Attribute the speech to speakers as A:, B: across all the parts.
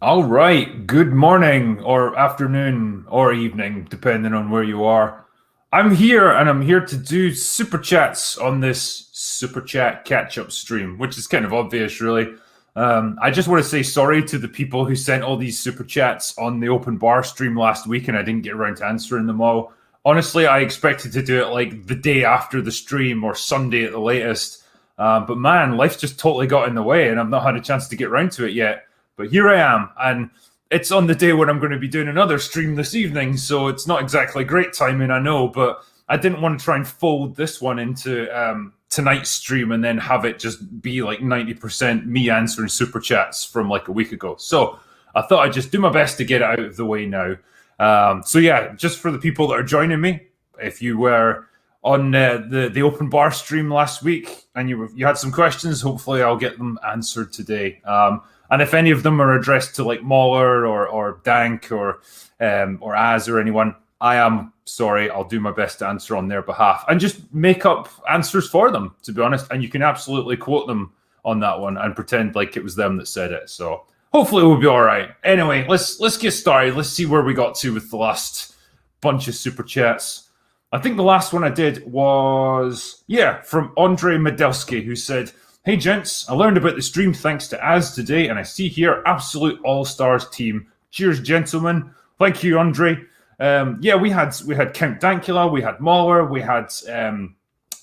A: All right. Good morning or afternoon or evening, depending on where you are. I'm here and I'm here to do super chats on this super chat catch-up stream, which is kind of obvious, really. I just want to say sorry to the people who sent all these super chats on the open bar stream last week and I didn't get around to answering them all. Honestly, I expected to do it like the day after the stream or Sunday at the latest. But man, life just totally got in the way and I've not had a chance to get around to it yet. But here I am, and it's on the day when I'm going to be doing another stream this evening, so it's not exactly great timing, I know, but I didn't want to try and fold this one into tonight's stream and then have it just be like 90% me answering super chats from like a week ago. So I thought I'd just do my best to get it out of the way now. So yeah, just for the people that are joining me, if you were on the open bar stream last week and you had some questions, hopefully I'll get them answered today. And if any of them are addressed to like Mauler or Dank or Az or anyone, I am sorry. I'll do my best to answer on their behalf and just make up answers for them, to be honest. And you can absolutely quote them on that one and pretend like it was them that said it. So hopefully we'll be all right. Anyway, let's get started. Let's see where we got to with the last bunch of super chats. I think the last one I did was, from Andre Medelsky, who said, "Hey gents, I learned about the stream thanks to Az today, and I see here absolute all-stars team. Cheers, gentlemen." Thank you, Andre. We had Count Dankula, we had Mahler, we had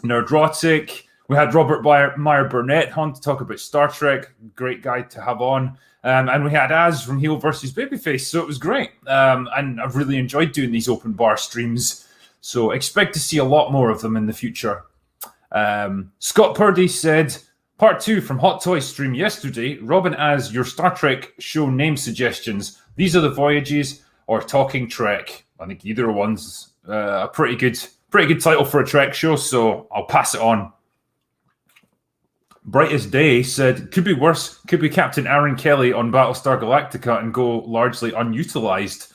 A: Nerdrotic, we had Robert Meyer Burnett on to talk about Star Trek. Great guy to have on. And we had Az from Heel versus Babyface, so it was great. And I've really enjoyed doing these open bar streams, so expect to see a lot more of them in the future. Scott Purdy said, "Part 2 from Hot Toys stream yesterday. Robin as your Star Trek show name suggestions. These are the Voyages or Talking Trek." I think either one's a pretty good title for a Trek show, so I'll pass it on. Brightest Day said, "Could be worse. Could be Captain Aaron Kelly on Battlestar Galactica and go largely unutilized."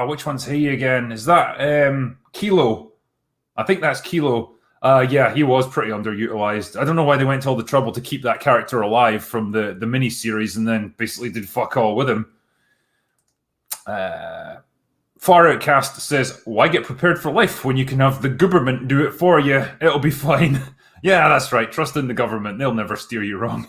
A: Which one's he again? Is that Kilo? I think that's Kilo. He was pretty underutilized. I don't know why they went to all the trouble to keep that character alive from the mini-series and then basically did fuck all with him. Far Outcast says, "Why get prepared for life when you can have the government do it for you? It'll be fine." Yeah, that's right. Trust in the government. They'll never steer you wrong.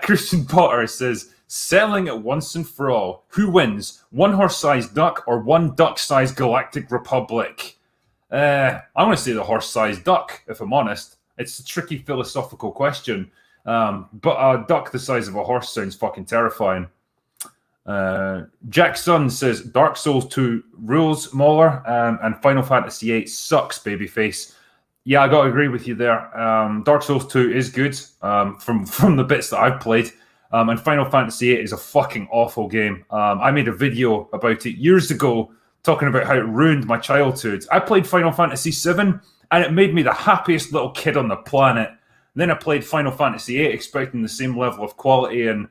A: Christian Potter says, "Selling it once and for all. Who wins? One horse-sized duck or one duck-sized galactic republic?" I'm going to say the horse-sized duck, if I'm honest. It's a tricky philosophical question, but a duck the size of a horse sounds fucking terrifying. Jack Sun says, "Dark Souls 2 rules, Mauler, and Final Fantasy 8 sucks, babyface." Yeah, I got to agree with you there. Dark Souls 2 is good from the bits that I've played, and Final Fantasy 8 is a fucking awful game. I made a video about it years ago talking about how it ruined my childhood. I played Final Fantasy 7, and it made me the happiest little kid on the planet. Then I played Final Fantasy 8 expecting the same level of quality, and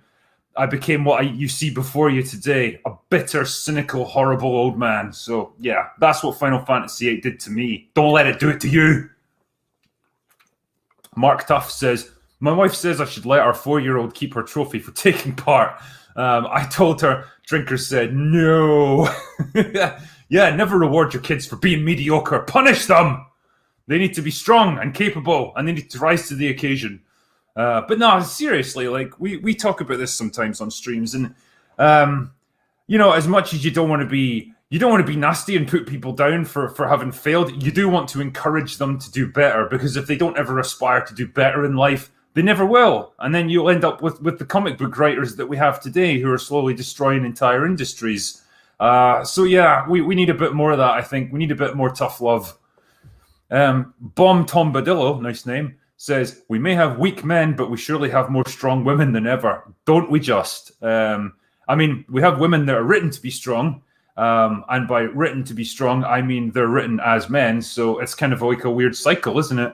A: I became what you see before you today, a bitter, cynical, horrible old man. So, yeah, that's what Final Fantasy 8 did to me. Don't let it do it to you. Mark Tuff says, "My wife says I should let our 4-year-old keep her trophy for taking part. I told her," Drinker said, "no." Yeah, never reward your kids for being mediocre. Punish them. They need to be strong and capable, and they need to rise to the occasion. But no, seriously, like we talk about this sometimes on streams, and as much as you don't want to be nasty and put people down for having failed, you do want to encourage them to do better, because if they don't ever aspire to do better in life, they never will. And then you'll end up with the comic book writers that we have today who are slowly destroying entire industries. We need a bit more of that, I think. We need a bit more tough love. Bomb Tom Badillo, nice name, says, "We may have weak men, but we surely have more strong women than ever. Don't we just?" We have women that are written to be strong. And by written to be strong, I mean they're written as men. So it's kind of like a weird cycle, isn't it?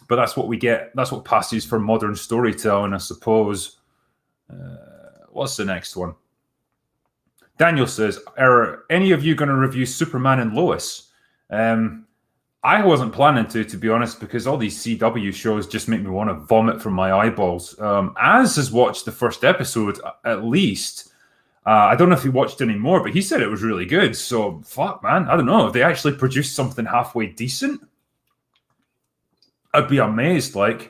A: But that's what we get. That's what passes for modern storytelling, I suppose. What's the next one? Daniel says, "Are any of you going to review Superman and Lois?" I wasn't planning to be honest, because all these CW shows just make me want to vomit from my eyeballs. Az has watched the first episode at least. I don't know if he watched any more, but he said it was really good. So, fuck, man. I don't know. If they actually produced something halfway decent, I'd be amazed. But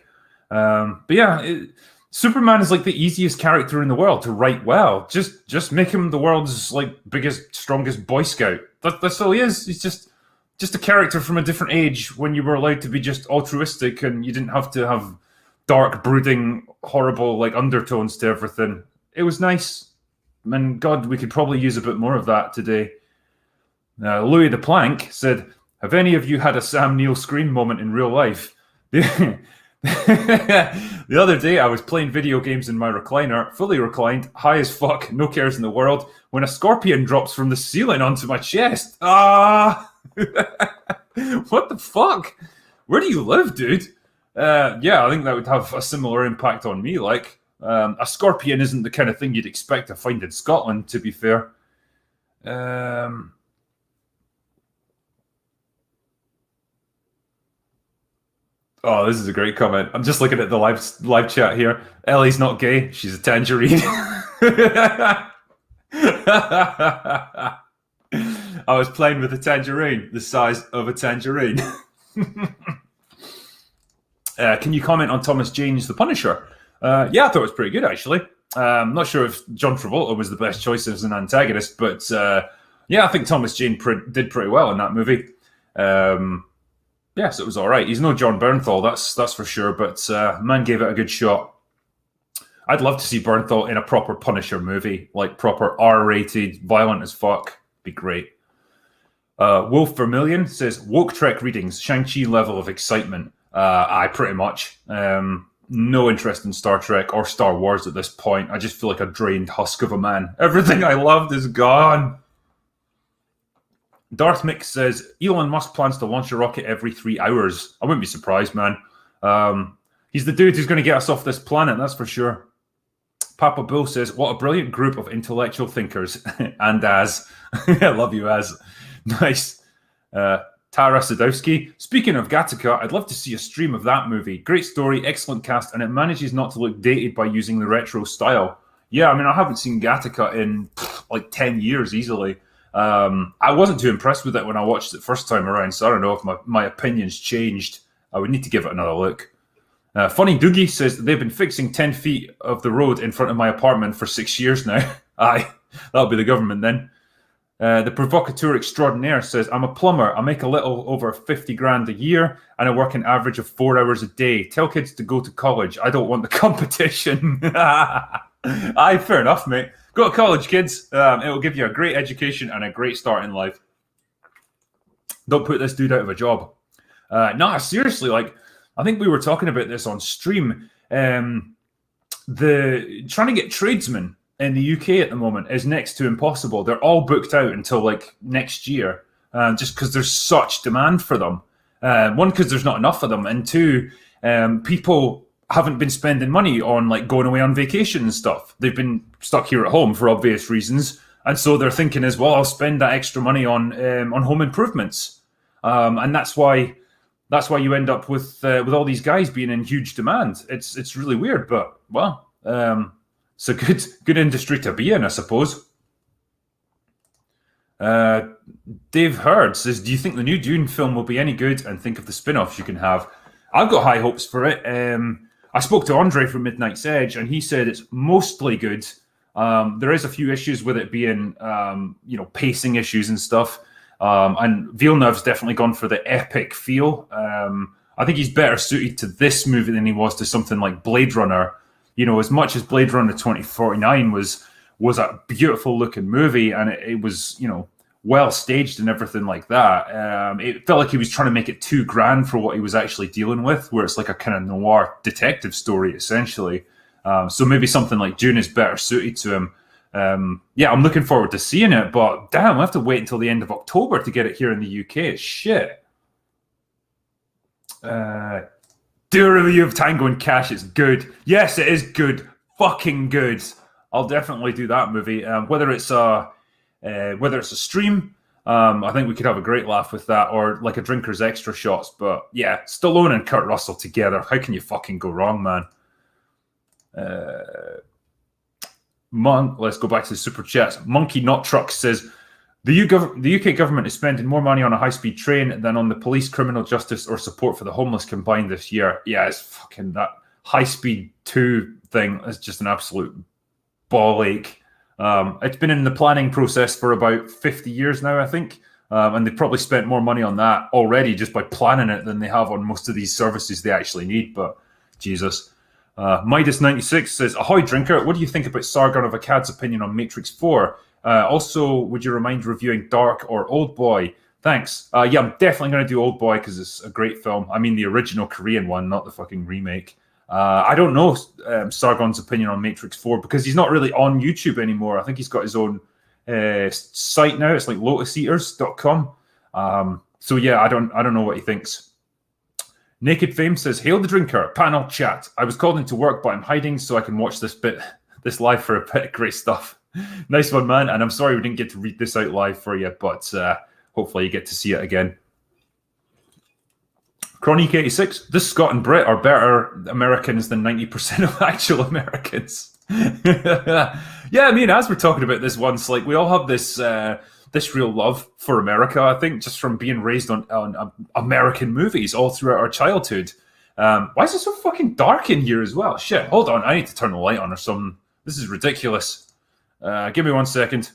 A: yeah, Superman is like the easiest character in the world to write well. Just make him the world's like biggest, strongest Boy Scout. That's all he is. He's just a character from a different age when you were allowed to be just altruistic and you didn't have to have dark, brooding, horrible like undertones to everything. It was nice. And God, we could probably use a bit more of that today. Louis the Plank said, "Have any of you had a Sam Neill scream moment in real life?" The other day, I was playing video games in my recliner, fully reclined, high as fuck, no cares in the world, when a scorpion drops from the ceiling onto my chest. Ah! What the fuck? Where do you live, dude? Yeah, I think that would have a similar impact on me. Like, a scorpion isn't the kind of thing you'd expect to find in Scotland, to be fair. Oh, this is a great comment. I'm just looking at the live chat here. Ellie's not gay. She's a tangerine. I was playing with a tangerine, the size of a tangerine. Can you comment on Thomas Jane's The Punisher? Yeah, I thought it was pretty good, actually. I'm not sure if John Travolta was the best choice as an antagonist, but yeah, I think Thomas Jane did pretty well in that movie. Yes, it was all right. He's no John Bernthal, that's for sure, but man gave it a good shot. I'd love to see Bernthal in a proper Punisher movie, like proper R-rated, violent as fuck. Be great. Wolf Vermilion says, woke Trek readings, Shang-Chi level of excitement. I pretty much. No interest in Star Trek or Star Wars at this point. I just feel like a drained husk of a man. Everything I loved is gone. Darth Mick says, Elon Musk plans to launch a rocket every 3 hours. I wouldn't be surprised, man. He's the dude who's going to get us off this planet, that's for sure. Papa Bill says, what a brilliant group of intellectual thinkers. And Az. I love you, Az. Nice. Tara Sadowski. Speaking of Gattaca, I'd love to see a stream of that movie. Great story, excellent cast, and it manages not to look dated by using the retro style. Yeah, I mean, I haven't seen Gattaca in like 10 years easily. I wasn't too impressed with it when I watched it first time around, so I don't know if my opinion's changed. I would need to give it another look. Funny Doogie says that they've been fixing 10 feet of the road in front of my apartment for 6 years now. Aye, that'll be the government then. The provocateur extraordinaire says, I'm a plumber. I make a little over 50 grand a year and I work an average of 4 hours a day. Tell kids to go to college. I don't want the competition. Aye, fair enough, mate. Go to college, kids. It will give you a great education and a great start in life. Don't put this dude out of a job. Nah, seriously, like, I think we were talking about this on stream. The trying to get tradesmen in the UK at the moment is next to impossible. They're all booked out until like next year, just because there's such demand for them. One, because there's not enough of them, and two, people haven't been spending money on like going away on vacation and stuff. They've been stuck here at home for obvious reasons, and so they're thinking as well, I'll spend that extra money on home improvements, and that's why you end up with all these guys being in huge demand. It's really weird, but well. It's a good industry to be in, I suppose. Dave Hurd says, do you think the new Dune film will be any good, and think of the spin-offs you can have? I've got high hopes for it. I spoke to Andre from Midnight's Edge, and he said it's mostly good. There is a few issues with it being, pacing issues and stuff. And Villeneuve's definitely gone for the epic feel. I think he's better suited to this movie than he was to something like Blade Runner. You know, as much as Blade Runner 2049 was a beautiful looking movie, and it was, well staged and everything like that, it felt like he was trying to make it too grand for what he was actually dealing with, where it's like a kind of noir detective story, essentially. So maybe something like Dune is better suited to him. Yeah, I'm looking forward to seeing it, but damn, I have to wait until the end of October to get it here in the UK. Shit. Do a review of Tango and Cash. It's good. Yes, it is good. Fucking good. I'll definitely do that movie. Whether it's a stream I think we could have a great laugh with that, or like a drinker's extra shots. But yeah, Stallone and Kurt Russell together. How can you fucking go wrong, man? Let's go back to the super chats. Monkey Not Truck says the UK government is spending more money on a high-speed train than on the police, criminal justice, or support for the homeless combined this year. Yeah, it's fucking that high-speed 2 thing is just an absolute ball ache. It's been in the planning process for about 50 years now, I think. And they've probably spent more money on that already just by planning it than they have on most of these services they actually need. But Jesus. Midas96 says, Ahoy, drinker. What do you think about Sargon of Akkad's opinion on Matrix 4? Also, would you remind reviewing Dark or Old Boy? Thanks. Yeah, I'm definitely going to do Old Boy because it's a great film. I mean, the original Korean one, not the fucking remake. I don't know Sargon's opinion on Matrix 4 because he's not really on YouTube anymore. I think he's got his own site now. It's like lotuseaters.com. So yeah, I don't know what he thinks. Naked Fame says, Hail the drinker, panel chat. I was called into work, but I'm hiding so I can watch this live for a bit. Great stuff. Nice one, man. And I'm sorry we didn't get to read this out live for you, but hopefully you get to see it again. Chronic86, this Scott and Brit are better Americans than 90% of actual Americans. Yeah, I mean, as we're talking about this once, like we all have this real love for America, I think, just from being raised on American movies all throughout our childhood. Why is it so fucking dark in here as well? Shit, hold on, I need to turn the light on or something. This is ridiculous. Give me 1 second.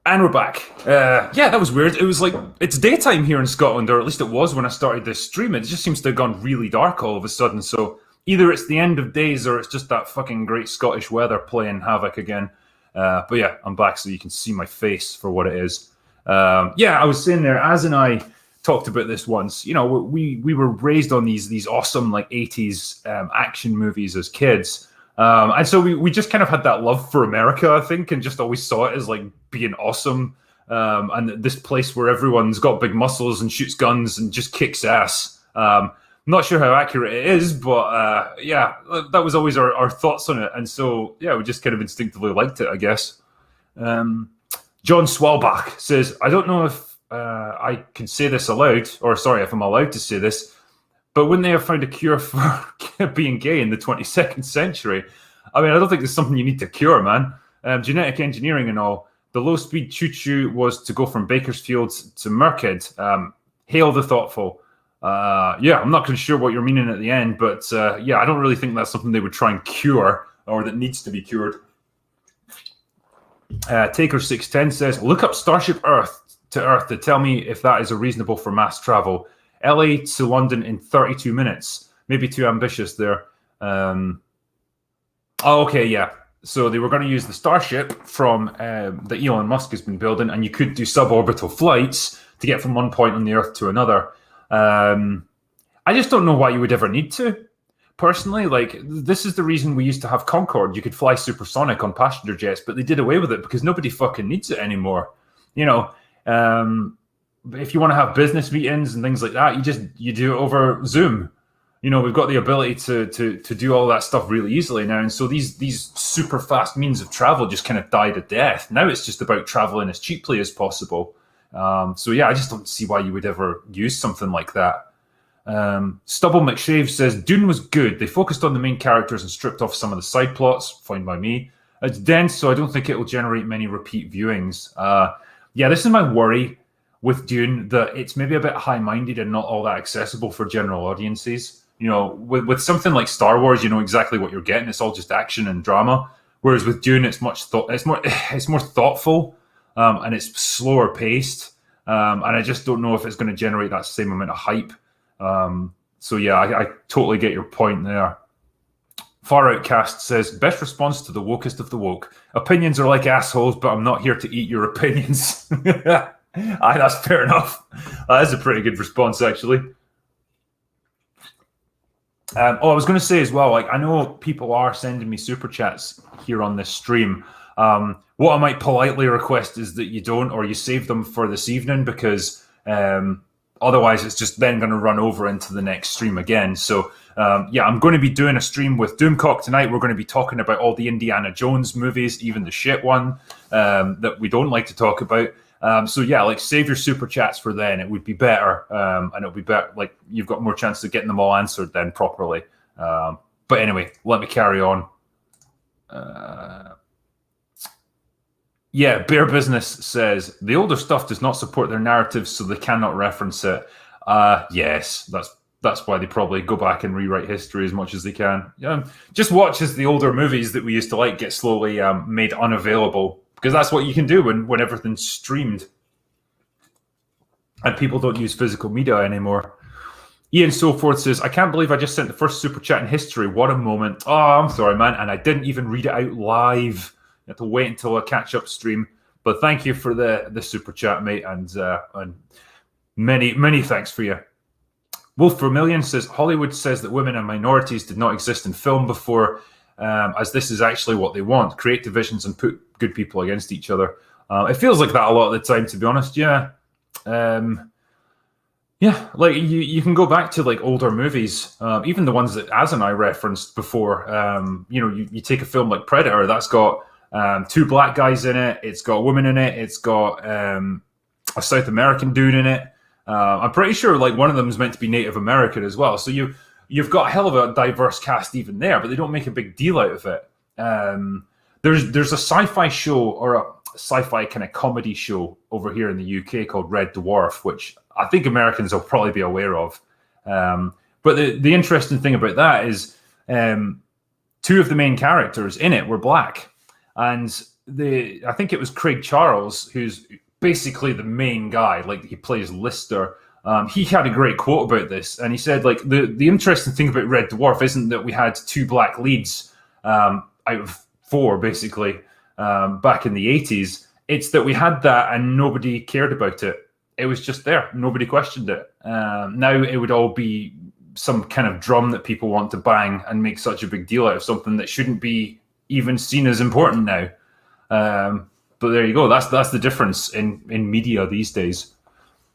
A: And we're back. Yeah, that was weird. It was like, it's daytime here in Scotland, or at least it was when I started this stream. It just seems to have gone really dark all of a sudden. So either it's the end of days or it's just that fucking great Scottish weather playing havoc again. But yeah, I'm back so you can see my face for what it is. Yeah, I was saying there, Az and I talked about this once. You know, we were raised on these awesome like 80s action movies as kids. And so we just kind of had that love for America, I think, and just always saw it as like being awesome. And this place where everyone's got big muscles and shoots guns and just kicks ass. Not sure how accurate it is, but yeah, that was always our thoughts on it. And so, yeah, we just kind of instinctively liked it, I guess. John Swalbach says, I don't know if I can say this aloud, or sorry, if I'm allowed to say this, but wouldn't they have found a cure for being gay in the 22nd century? I mean, I don't think there's something you need to cure, man. Genetic engineering and all. The low-speed choo-choo was to go from Bakersfield to Merkhead. Hail the thoughtful. Yeah, I'm not sure what you're meaning at the end, but yeah, I don't really think that's something they would try and cure or that needs to be cured. Taker610 says, look up Starship Earth to tell me if that is reasonable for mass travel. LA to London in 32 minutes. Maybe too ambitious there. Oh, okay, yeah. So they were going to use the Starship from that Elon Musk has been building, and you could do suborbital flights to get from one point on the Earth to another. I just don't know why you would ever need to. Personally, like, this is the reason we used to have Concorde. You could fly supersonic on passenger jets, but they did away with it because nobody fucking needs it anymore. You know, if you want to have business meetings and things like that, you do it over Zoom. You know, we've got the ability to do all that stuff really easily now. And so these super fast means of travel just kind of died a death. Now it's just about traveling as cheaply as possible. So yeah, I just don't see why you would ever use something like that. Stubble McShave says, Dune was good. They focused on the main characters and stripped off some of the side plots. Fine by me. It's dense, so I don't think it will generate many repeat viewings. Yeah, this is my worry with Dune, that it's maybe a bit high-minded and not all that accessible for general audiences. You know, with something like Star Wars, you know exactly what you're getting. It's all just action and drama. Whereas with Dune, it's more thoughtful, and it's slower paced. And I just don't know if it's going to generate that same amount of hype. So yeah, I totally get your point there. Far Outcast says, best response to the wokest of the woke. Opinions are like assholes, but I'm not here to eat your opinions. Aye, that's fair enough. That's a pretty good response, actually. I was going to say as well, like, I know people are sending me super chats here on this stream. What I might politely request is that you don't, or you save them for this evening, because Otherwise, it's just then going to run over into the next stream again. So, I'm going to be doing a stream with Doomcock tonight. We're going to be talking about all the Indiana Jones movies, even the shit one that we don't like to talk about. Save your super chats for then. It would be better, and it'll be better. Like, you've got more chance of getting them all answered then properly. But anyway, let me carry on. Bear Business says the older stuff does not support their narratives, so they cannot reference it. Yes, that's why they probably go back and rewrite history as much as they can. Just watch as the older movies that we used to like get slowly made unavailable, because that's what you can do when everything's streamed and people don't use physical media anymore. Ian Soforth says, I can't believe I just sent the first super chat in history. What a moment. Oh, I'm sorry, man. And I didn't even read it out live. You have to wait until a catch-up stream. But thank you for the super chat, mate. And many thanks for you. Wolf Vermillion says, Hollywood says that women and minorities did not exist in film before, as this is actually what they want. Create divisions and put good people against each other. It feels like that a lot of the time, to be honest. Yeah. Like you can go back to like older movies, even the ones that Az and I referenced before. You take a film like Predator, that's got two black guys in it, it's got a woman in it, it's got a South American dude in it. I'm pretty sure like one of them is meant to be Native American as well. So you've got a hell of a diverse cast even there, but they don't make a big deal out of it. There's a sci-fi show or a sci-fi kind of comedy show over here in the UK called Red Dwarf, which I think Americans will probably be aware of. But the interesting thing about that is two of the main characters in it were black. And I think it was Craig Charles, who's basically the main guy, like he plays Lister. He had a great quote about this, and he said, like, the interesting thing about Red Dwarf isn't that we had two black leads out of four, basically, back in the 80s. It's that we had that and nobody cared about it. It was just there. Nobody questioned it. Now it would all be some kind of drum that people want to bang and make such a big deal out of something that shouldn't be even seen as important now. But there you go. That's the difference in media these days.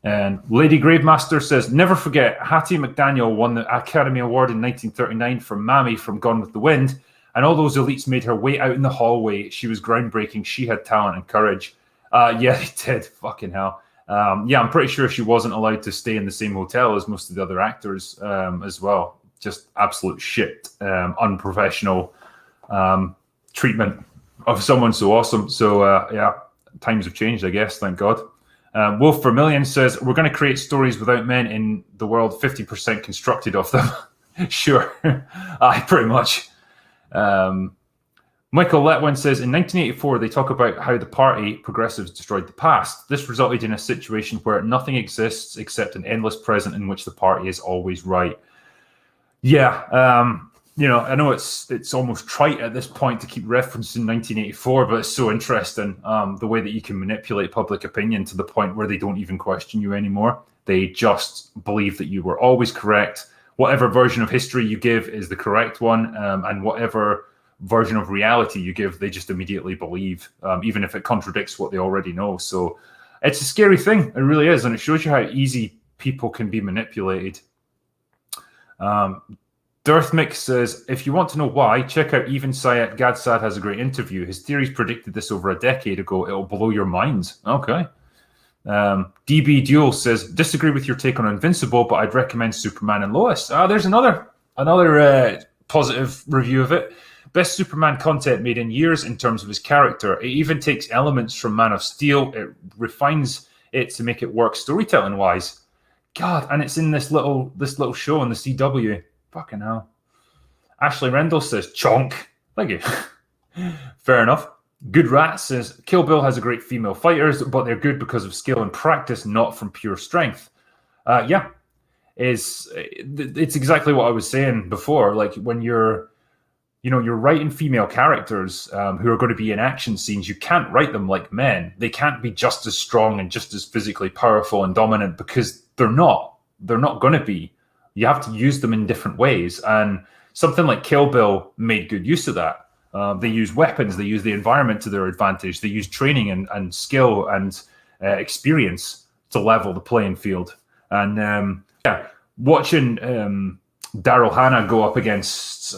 A: And Lady Gravemaster says, never forget, Hattie McDaniel won the Academy Award in 1939 for Mammy from Gone with the Wind, and all those elites made her wait out in the hallway. She was groundbreaking. She had talent and courage. Yeah, they did. Fucking hell. I'm pretty sure she wasn't allowed to stay in the same hotel as most of the other actors as well. Just absolute shit. Unprofessional treatment of someone so awesome. So, times have changed, I guess. Thank God. Wolf Vermillion says, we're going to create stories without men in the world, 50% constructed of them. Sure. Pretty much. Michael Letwin says, in 1984, they talk about how the party, progressives, destroyed the past. This resulted in a situation where nothing exists except an endless present in which the party is always right. Yeah, I know it's almost trite at this point to keep referencing 1984, but it's so interesting, the way that you can manipulate public opinion to the point where they don't even question you anymore. They just believe that you were always correct. Whatever version of history you give is the correct one, and whatever version of reality you give, they just immediately believe, even if it contradicts what they already know. So it's a scary thing. It really is, and it shows you how easy people can be manipulated. Dirthmix says, if you want to know why, check out Even Sayed Gadsad has a great interview. His theories predicted this over a decade ago. It'll blow your mind. Okay. DB Duel says, disagree with your take on Invincible, but I'd recommend Superman and Lois. There's another positive review of it. Best Superman content made in years in terms of his character. It even takes elements from Man of Steel. It refines it to make it work storytelling wise. God, and it's in this little show on the CW. Fucking hell. Ashley Rendell says, chonk. Thank you. Fair enough. Good Rat says, Kill Bill has a great female fighters, but they're good because of skill and practice, not from pure strength. It's exactly what I was saying before. Like when you're writing female characters who are going to be in action scenes, you can't write them like men. They can't be just as strong and just as physically powerful and dominant because they're not. They're not going to be. You have to use them in different ways. And something like Kill Bill made good use of that. They use weapons. They use the environment to their advantage. They use training and skill and experience to level the playing field. And watching Daryl Hannah go up against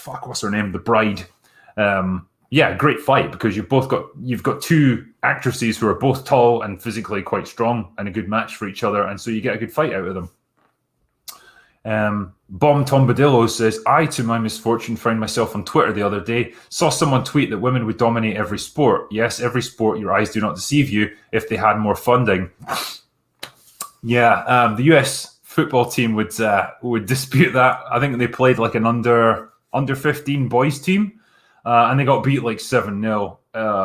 A: what's her name, the Bride. Great fight, because you've got two actresses who are both tall and physically quite strong, and a good match for each other, and so you get a good fight out of them. Bomb Tombadillo says, I, to my misfortune, found myself on Twitter the other day, saw someone tweet that women would dominate every sport. Yes, every sport, your eyes do not deceive you, if they had more funding. The US football team would dispute that. I think they played like an under 15 boys team, and they got beat like 7-0.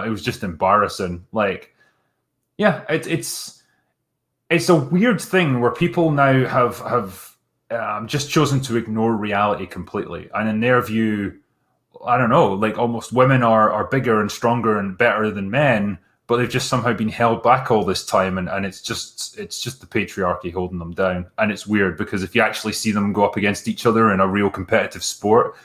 A: It was just embarrassing. It's a weird thing where people now have just chosen to ignore reality completely. And in their view, I don't know, like almost women are bigger and stronger and better than men, but they've just somehow been held back all this time. And it's just the patriarchy holding them down. And it's weird, because if you actually see them go up against each other in a real competitive sport,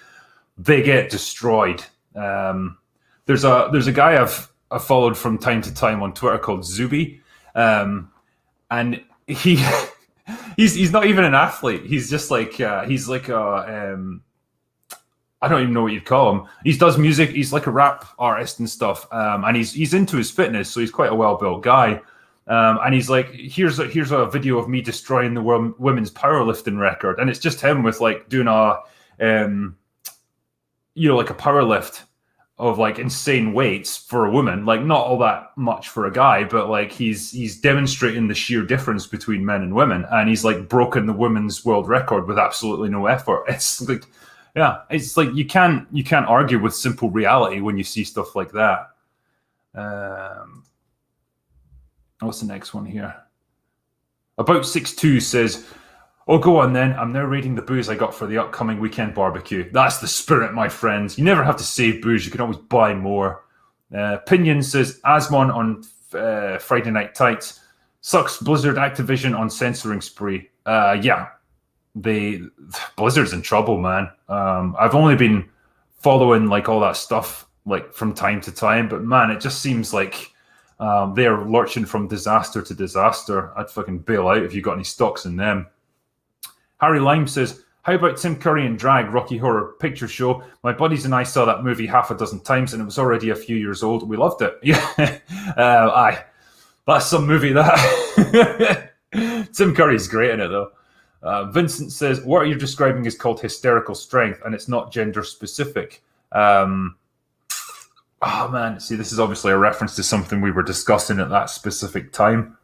A: they get destroyed. There's a guy I've followed from time to time on Twitter called Zuby. And he's not even an athlete. He's just like he's like a I don't even know what you'd call him. He does music. He's like a rap artist and stuff. And he's into his fitness, so he's quite a well-built guy. And he's like, here's a video of me destroying the women's powerlifting record, and it's just him with like doing a like a power lift of like insane weights for a woman, like not all that much for a guy, but like he's demonstrating the sheer difference between men and women, and he's like broken the women's world record with absolutely no effort. It's like, it's like you can't argue with simple reality when you see stuff like that. What's the next one here? About 6'2" says, oh, go on then. I'm now raiding the booze I got for the upcoming weekend barbecue. That's the spirit, my friends. You never have to save booze. You can always buy more. Pinion says, Asmon on Friday Night Tights. Sucks Blizzard Activision on censoring spree. Blizzard's in trouble, man. I've only been following like all that stuff like from time to time, but man, it just seems like they're lurching from disaster to disaster. I'd fucking bail out if you got any stocks in them. Harry Lime says, how about Tim Curry and Drag, Rocky Horror Picture Show? My buddies and I saw that movie half a dozen times, and it was already a few years old. We loved it. Yeah, that's some movie, that. Tim Curry's great in it, though. Vincent says, what you're describing is called hysterical strength, and it's not gender specific. Oh, man. See, this is obviously a reference to something we were discussing at that specific time.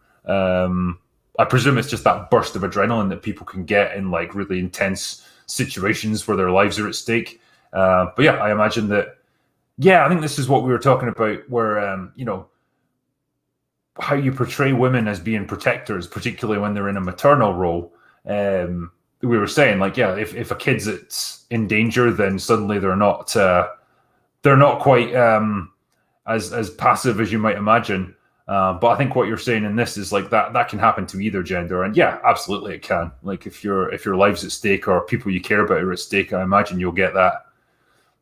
A: I presume it's just that burst of adrenaline that people can get in like really intense situations where their lives are at stake. But yeah, I imagine that. Yeah, I think this is what we were talking about, where how you portray women as being protectors, particularly when they're in a maternal role. We were saying like, yeah, if a kid's in danger, then suddenly they're not quite as passive as you might imagine. But I think what you're saying in this is like that can happen to either gender, and yeah, absolutely it can. Like if your life's at stake or people you care about are at stake, I imagine you'll get that.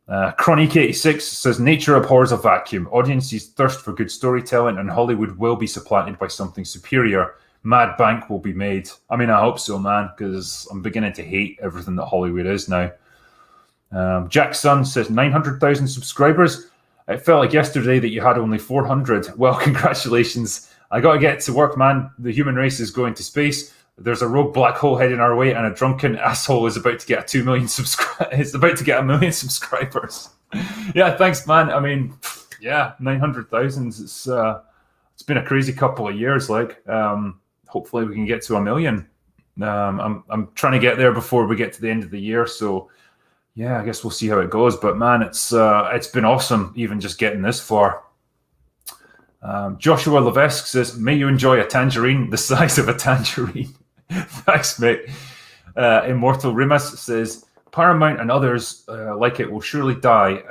A: Chronic86 says, nature abhors a vacuum. Audiences thirst for good storytelling, and Hollywood will be supplanted by something superior. Mad bank will be made. I mean, I hope so, man, because I'm beginning to hate everything that Hollywood is now. Jack Sun says, 900,000 subscribers. It felt like yesterday that you had only 400. Well, congratulations. I got to get to work, man. The human race is going to space. There's a rogue black hole heading our way, and a drunken asshole is about to get 2 million It's about to get 1 million subscribers. Yeah, thanks, man. I mean, yeah, 900,000. It's been a crazy couple of years. Like, hopefully we can get to 1 million. I'm trying to get there before we get to the end of the year. So, yeah, I guess we'll see how it goes. But man, it's been awesome, even just getting this far. Joshua Levesque says, may you enjoy a tangerine the size of a tangerine. Thanks, mate. Immortal Rimas says, Paramount and others like it will surely die,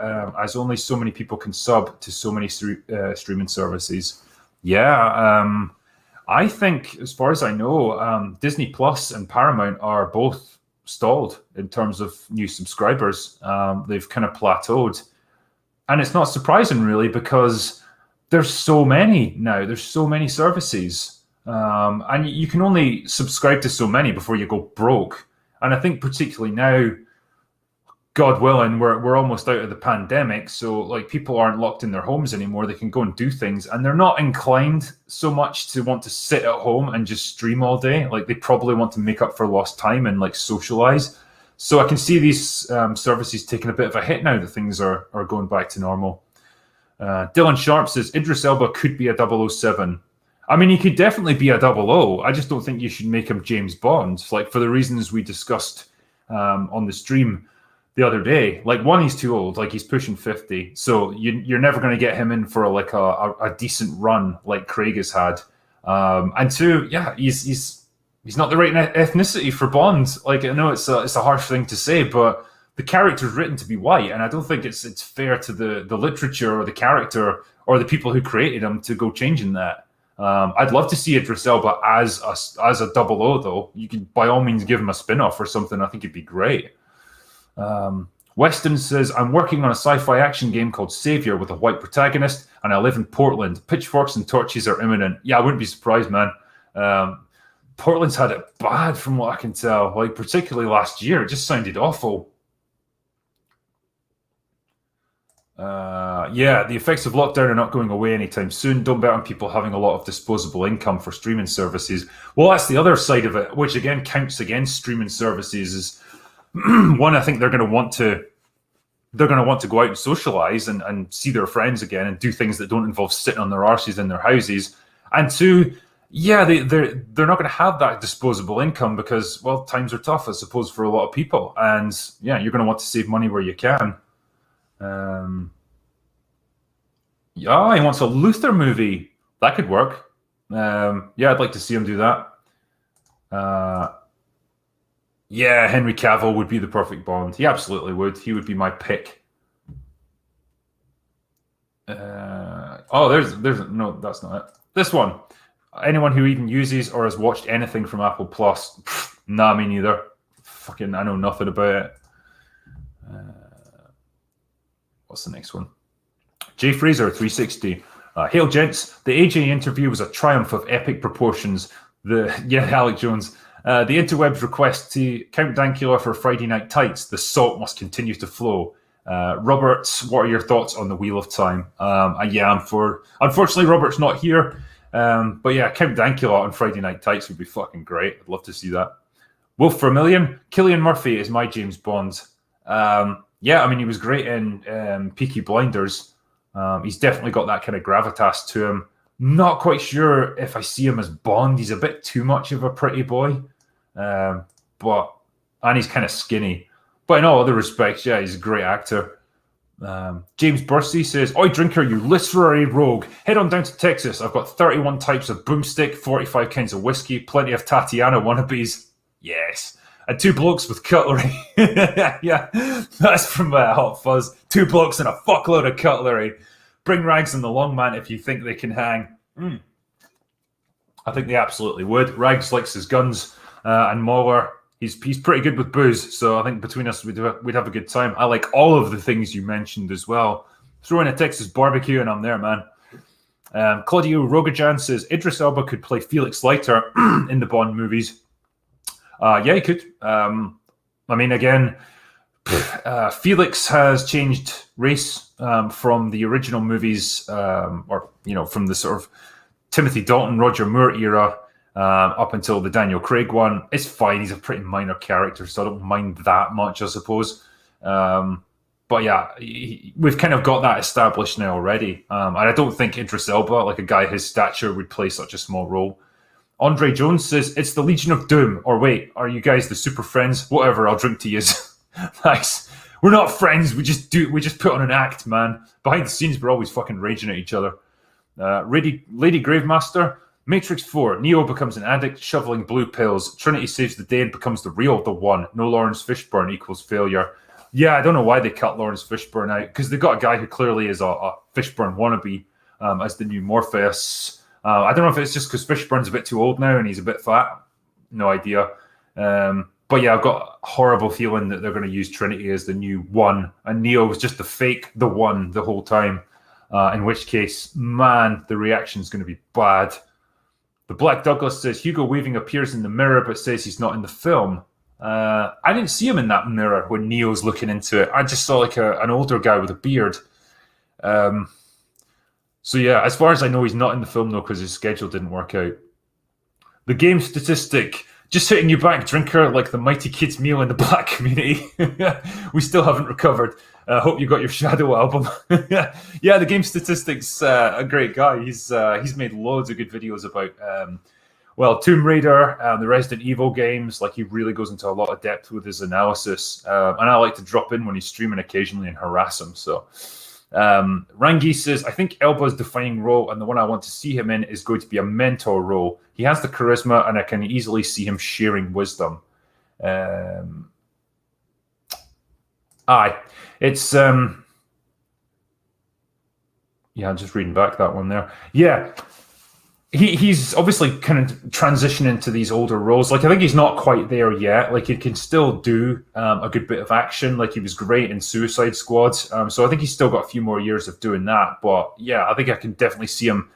A: as only so many people can sub to so many streaming services. Yeah, I think, as far as I know, Disney Plus and Paramount are both stalled in terms of new subscribers. They've kind of plateaued. And it's not surprising, really, because there's so many now. There's so many services. And you can only subscribe to so many before you go broke. And I think particularly now, God willing, we're almost out of the pandemic, so like people aren't locked in their homes anymore. They can go and do things, and they're not inclined so much to want to sit at home and just stream all day. Like they probably want to make up for lost time and like socialize. So I can see these services taking a bit of a hit now that things are going back to normal. Dylan Sharp says Idris Elba could be a 007. I mean, he could definitely be a 00. I just don't think you should make him James Bond, like for the reasons we discussed on the stream the other day. Like, one, he's too old, like he's pushing 50, so you're never going to get him in for a decent run like Craig has had. And two, yeah, he's not the right ethnicity for Bond. Like, I know it's a harsh thing to say, but the character's written to be white, and I don't think it's fair to the literature or the character or the people who created him to go changing that. I'd love to see Idris Elba as a 00, though. You could by all means give him a spin-off or something. I think it'd be great. Weston says, I'm working on a sci-fi action game called Savior with a white protagonist, and I live in Portland. Pitchforks and torches are imminent. Yeah, I wouldn't be surprised, man. Portland's had it bad from what I can tell, like particularly last year. It just sounded awful. Yeah, the effects of lockdown are not going away anytime soon. Don't bet on people having a lot of disposable income for streaming services. Well, that's the other side of it, which again counts against streaming services. Is one, I think they're going to want to go out and socialize and see their friends again and do things that don't involve sitting on their arses in their houses. And two, yeah, they're not going to have that disposable income because, well, times are tough, I suppose, for a lot of people. And yeah, you're going to want to save money where you can. Yeah, he wants a Luther movie. That could work. Yeah, I'd like to see him do that. Yeah, Henry Cavill would be the perfect Bond. He absolutely would. He would be my pick. There's no, that's not it. This one. Anyone who even uses or has watched anything from Apple Plus? Nah, me neither. Fucking, I know nothing about it. What's the next one? Jay Fraser 360. Hail gents, the AJ interview was a triumph of epic proportions. Alec Jones. The interwebs request to count Dankula for Friday Night Tights. The salt must continue to flow. Roberts, what are your thoughts on the Wheel of Time? Unfortunately, Robert's not here. But yeah, Count Dankula on Friday Night Tights would be fucking great. I'd love to see that. Wolf for a Million. Cillian Murphy is my James Bond. Yeah, I mean, he was great in Peaky Blinders. He's definitely got that kind of gravitas to him. Not quite sure if I see him as Bond. He's a bit too much of a pretty boy. And he's kind of skinny. But in all other respects, yeah, he's a great actor. James Bursey says, Oi, drinker, you literary rogue. Head on down to Texas. I've got 31 types of boomstick, 45 kinds of whiskey, plenty of Tatiana wannabes. Yes. And 2 blokes with cutlery. Yeah, that's from Hot Fuzz. 2 blokes and a fuckload of cutlery. Bring Rags and the Long Man if you think they can hang. I think they absolutely would. Rags likes his guns, and Mauler, he's pretty good with booze. So I think between us, we'd have a good time. I like all of the things you mentioned as well. Throw in a Texas barbecue and I'm there, man. Claudio Rogajan says, Idris Elba could play Felix Leiter in the Bond movies. Yeah, he could. I mean, again, Felix has changed race from the original movies, from the sort of Timothy Dalton, Roger Moore era up until the Daniel Craig one. It's fine. He's a pretty minor character, so I don't mind that much, I suppose. But yeah, we've kind of got that established now already. And I don't think Idris Elba, like a guy his stature, would play such a small role. Andre Jones says, it's the Legion of Doom. Or wait, are you guys the super friends? Whatever, I'll drink to yous. Nice. We're not friends. We just put on an act, man. Behind the scenes, we're always fucking raging at each other. Lady Gravemaster, Matrix 4. Neo becomes an addict, shoveling blue pills. Trinity saves the day and becomes the one. No Lawrence Fishburne equals failure. Yeah, I don't know why they cut Lawrence Fishburne out, because they got a guy who clearly is a Fishburne wannabe as the new Morpheus. I don't know if it's just because Fishburne's a bit too old now and he's a bit fat. No idea. But yeah, I've got a horrible feeling that they're going to use Trinity as the new one, and Neo was just the one the whole time. In which case, man, the reaction's going to be bad. The Black Douglas says Hugo Weaving appears in the mirror but says he's not in the film. I didn't see him in that mirror when Neo's looking into it. I just saw like an older guy with a beard. So yeah, as far as I know, he's not in the film though because his schedule didn't work out. The game statistic, just hitting you back, drinker, like the Mighty Kids meal in the black community. We still haven't recovered. Hope you got your Shadow album. Yeah, the game statistic's a great guy. He's made loads of good videos about Tomb Raider, the Resident Evil games. Like he really goes into a lot of depth with his analysis. And I like to drop in when he's streaming occasionally and harass him. So Rangi says, I think Elba's defining role and the one I want to see him in is going to be a mentor role. He has the charisma and I can easily see him sharing wisdom. It's I'm just reading back that one there. Yeah. He's obviously kind of transitioning to these older roles. Like I think he's not quite there yet. Like he can still do a good bit of action. Like he was great in Suicide Squad. So I think he's still got a few more years of doing that. But yeah, I think I can definitely see him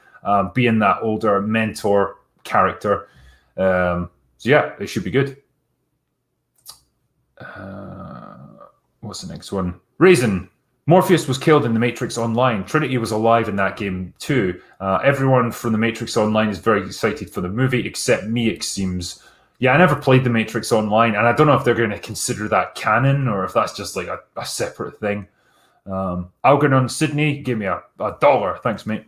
A: being that older mentor character. So yeah, it should be good. What's the next one? Raisin. Morpheus was killed in The Matrix Online. Trinity was alive in that game too. Everyone from The Matrix Online is very excited for the movie, except me, it seems. Yeah, I never played The Matrix Online, and I don't know if they're going to consider that canon or if that's just like a separate thing. Algernon Sydney, give me a $1. Thanks, mate.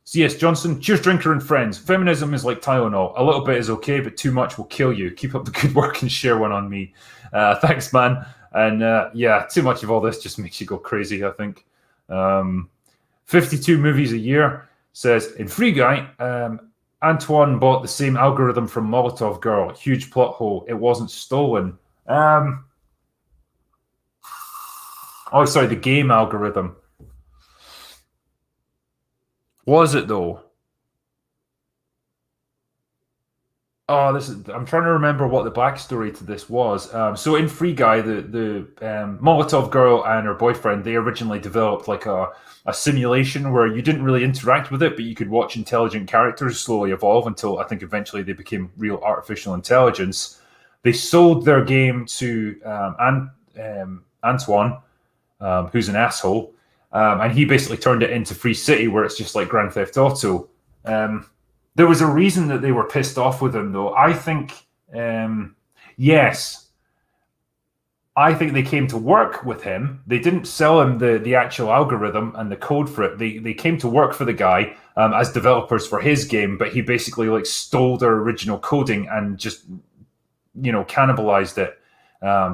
A: C.S. Johnson, cheers, drinker and friends. Feminism is like Tylenol. A little bit is okay, but too much will kill you. Keep up the good work and share one on me. Thanks, man. And yeah, too much of all this just makes you go crazy, I think. 52 movies a year says, in Free Guy, Antoine bought the same algorithm from Molotov Girl. Huge plot hole. It wasn't stolen. Oh, sorry, the game algorithm. Was it, though? Oh, I'm trying to remember what the backstory to this was. So in Free Guy, the Molotov girl and her boyfriend, they originally developed like a simulation where you didn't really interact with it, but you could watch intelligent characters slowly evolve until I think eventually they became real artificial intelligence. They sold their game to Antoine, who's an asshole, and he basically turned it into Free City, where it's just like Grand Theft Auto. There was a reason that they were pissed off with him, though. I think, yes, I think they came to work with him. They didn't sell him the actual algorithm and the code for it. They came to work for the guy as developers for his game, but he basically like stole their original coding and just, cannibalized it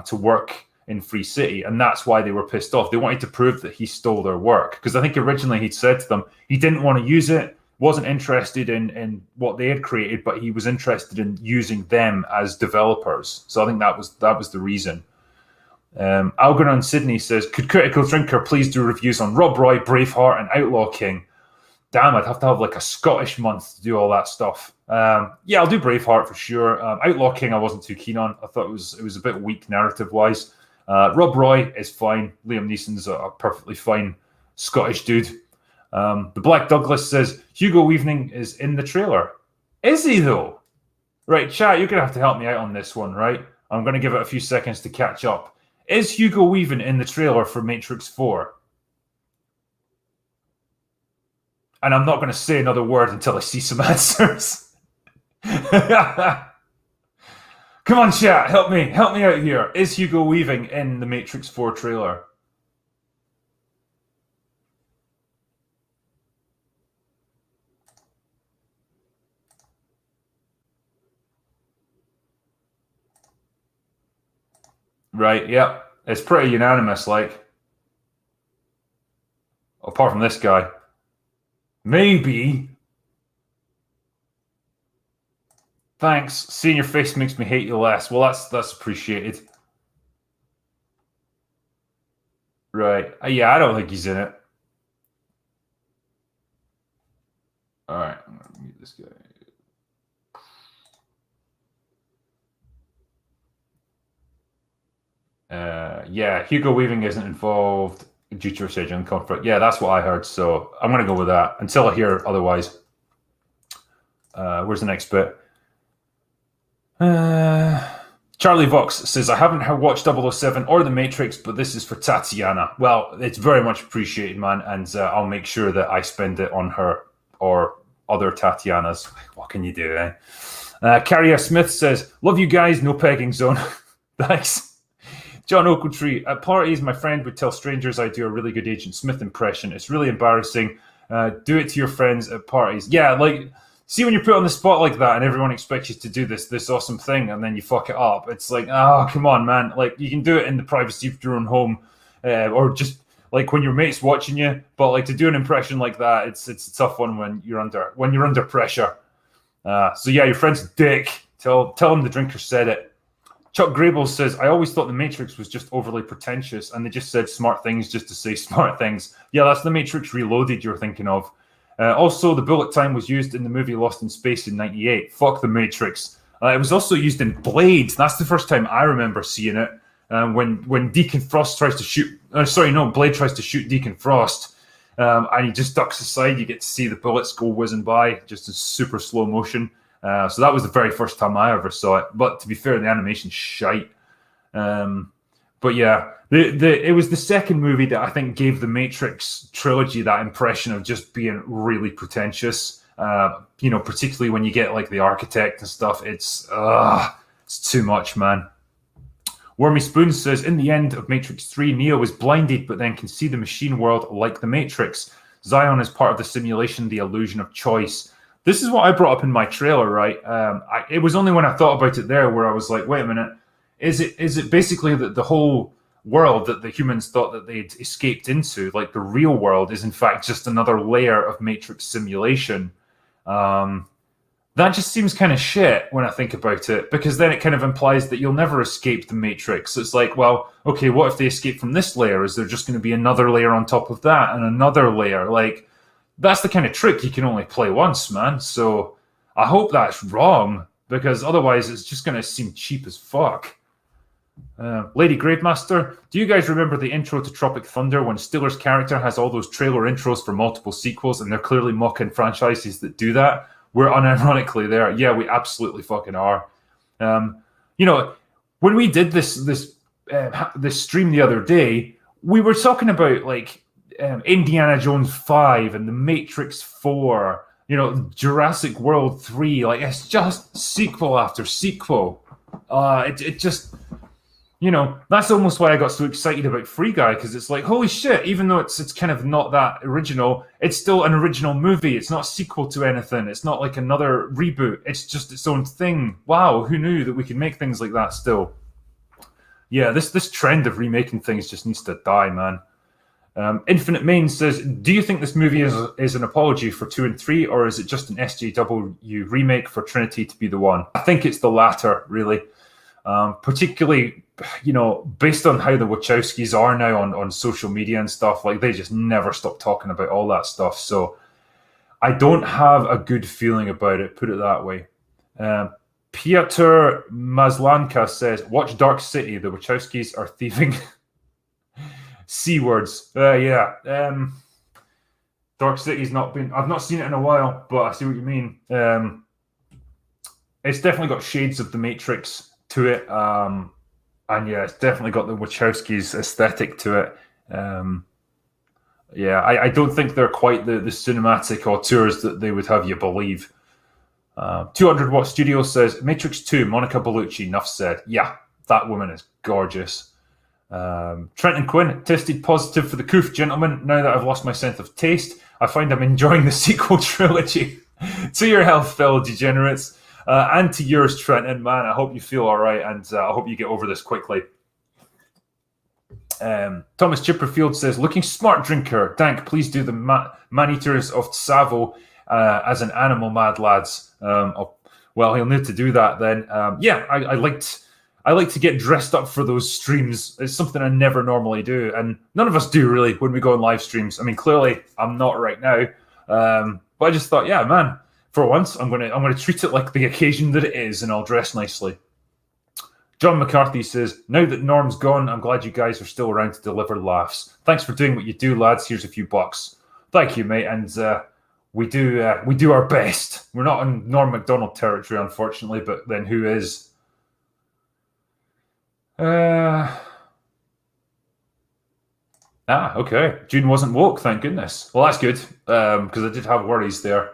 A: to work in Free City. And that's why they were pissed off. They wanted to prove that he stole their work. Because I think originally he'd said to them, he didn't want to use it, wasn't interested in what they had created, but he was interested in using them as developers. So I think that was the reason. Algernon Sydney says, could Critical Drinker please do reviews on Rob Roy, Braveheart, and Outlaw King? Damn, I'd have to have like a Scottish month to do all that stuff. Yeah, I'll do Braveheart for sure. Outlaw King I wasn't too keen on. I thought it was a bit weak narrative-wise. Rob Roy is fine. Liam Neeson's a perfectly fine Scottish dude. The Black Douglas says, Hugo Weaving is in the trailer. Is he, though? Right, chat, you're going to have to help me out on this one, right? I'm going to give it a few seconds to catch up. Is Hugo Weaving in the trailer for Matrix 4? And I'm not going to say another word until I see some answers. Come on, chat, help me out here. Is Hugo Weaving in the Matrix 4 trailer? Right, yeah. It's pretty unanimous, like. Apart from this guy. Maybe. Thanks. Seeing your face makes me hate you less. Well, that's appreciated. Right. Yeah, I don't think he's in it. All right. I'm going to mute this guy. Yeah, Hugo Weaving isn't involved due to scheduling conflict. Yeah, that's what I heard. So I'm going to go with that until I hear otherwise. Where's the next bit? Charlie Vox says, I haven't watched 007 or The Matrix, but this is for Tatiana. Well, it's very much appreciated, man, and I'll make sure that I spend it on her or other Tatianas. What can you do, eh? Carrier Smith says, love you guys, no pegging zone. Thanks. John Oakletree, at parties, my friend would tell strangers I do a really good Agent Smith impression. It's really embarrassing. Do it to your friends at parties. Yeah, like, see when you're put on the spot like that and everyone expects you to do this awesome thing and then you fuck it up. It's like, oh, come on, man. Like, you can do it in the privacy of your own home or just like when your mate's watching you. But like to do an impression like that, it's a tough one when you're under pressure. So yeah, your friend's a dick. Tell him the drinker said it. Chuck Grable says, I always thought The Matrix was just overly pretentious and they just said smart things just to say smart things. Yeah, that's The Matrix Reloaded you're thinking of. Also, the bullet time was used in the movie Lost in Space in 98. Fuck The Matrix. It was also used in Blade. That's the first time I remember seeing it. When Deacon Frost tries to shoot... Blade tries to shoot Deacon Frost. And he just ducks aside. You get to see the bullets go whizzing by just in super slow motion. So that was the very first time I ever saw it. But to be fair, the animation's shite. But yeah, it was the second movie that I think gave the Matrix trilogy that impression of just being really pretentious. Particularly when you get like the architect and stuff. It's too much, man. Wormy Spoon says, in the end of Matrix 3, Neo is blinded but then can see the machine world like the Matrix. Zion is part of the simulation, the illusion of choice. This is what I brought up in my trailer, right? It was only when I thought about it there where I was like, wait a minute. Is it basically that the whole world that the humans thought that they'd escaped into, like the real world, is in fact just another layer of Matrix simulation? That just seems kind of shit when I think about it, because then it kind of implies that you'll never escape the Matrix. It's like, well, okay, what if they escape from this layer? Is there just going to be another layer on top of that and another layer? Like, that's the kind of trick you can only play once, man. So I hope that's wrong, because otherwise it's just going to seem cheap as fuck. Lady Gravemaster, do you guys remember the intro to Tropic Thunder when Stiller's character has all those trailer intros for multiple sequels and they're clearly mocking franchises that do that? We're unironically there. Yeah, we absolutely fucking are. When we did this stream the other day, we were talking about like Indiana Jones 5 and The Matrix 4, Jurassic World 3. Like, it's just sequel after sequel. It just... that's almost why I got so excited about Free Guy, because it's like, holy shit, even though it's kind of not that original, it's still an original movie. It's not a sequel to anything. It's not like another reboot. It's just its own thing. Wow, who knew that we could make things like that still? Yeah, this trend of remaking things just needs to die, man. Infinite Main says, do you think this movie is an apology for 2 and 3, or is it just an SJW remake for Trinity to be the one? I think it's the latter, really. Particularly, based on how the Wachowskis are now on social media and stuff, like they just never stop talking about all that stuff. So I don't have a good feeling about it, put it that way. Piotr Maslanka says, watch Dark City. The Wachowskis are thieving C words. Yeah. Dark City's I've not seen it in a while, but I see what you mean. It's definitely got shades of The Matrix to it. And yeah, it's definitely got the Wachowskis aesthetic to it. I don't think they're quite the cinematic auteurs that they would have you believe. 200 Watt Studio says, Matrix 2, Monica Bellucci, enough said. Yeah, that woman is gorgeous. Trent and Quinn, tested positive for the coof, gentlemen. Now that I've lost my sense of taste, I find I'm enjoying the sequel trilogy. To your health, fellow degenerates. And to yours, Trenton, man, I hope you feel all right, and I hope you get over this quickly. Thomas Chipperfield says, looking smart drinker. Dank, please do the man-eaters of Tsavo as an animal, mad lads. Well, he'll need to do that then. I like to get dressed up for those streams. It's something I never normally do, and none of us do, really, when we go on live streams. I mean, clearly, I'm not right now. But I just thought, yeah, man, for once, I'm gonna treat it like the occasion that it is, and I'll dress nicely. John McCarthy says, now that Norm's gone, I'm glad you guys are still around to deliver laughs. Thanks for doing what you do, lads. Here's a few bucks. Thank you, mate. And we do our best. We're not in Norm Macdonald territory, unfortunately, but then who is? Okay. June wasn't woke, thank goodness. Well, that's good, because I did have worries there.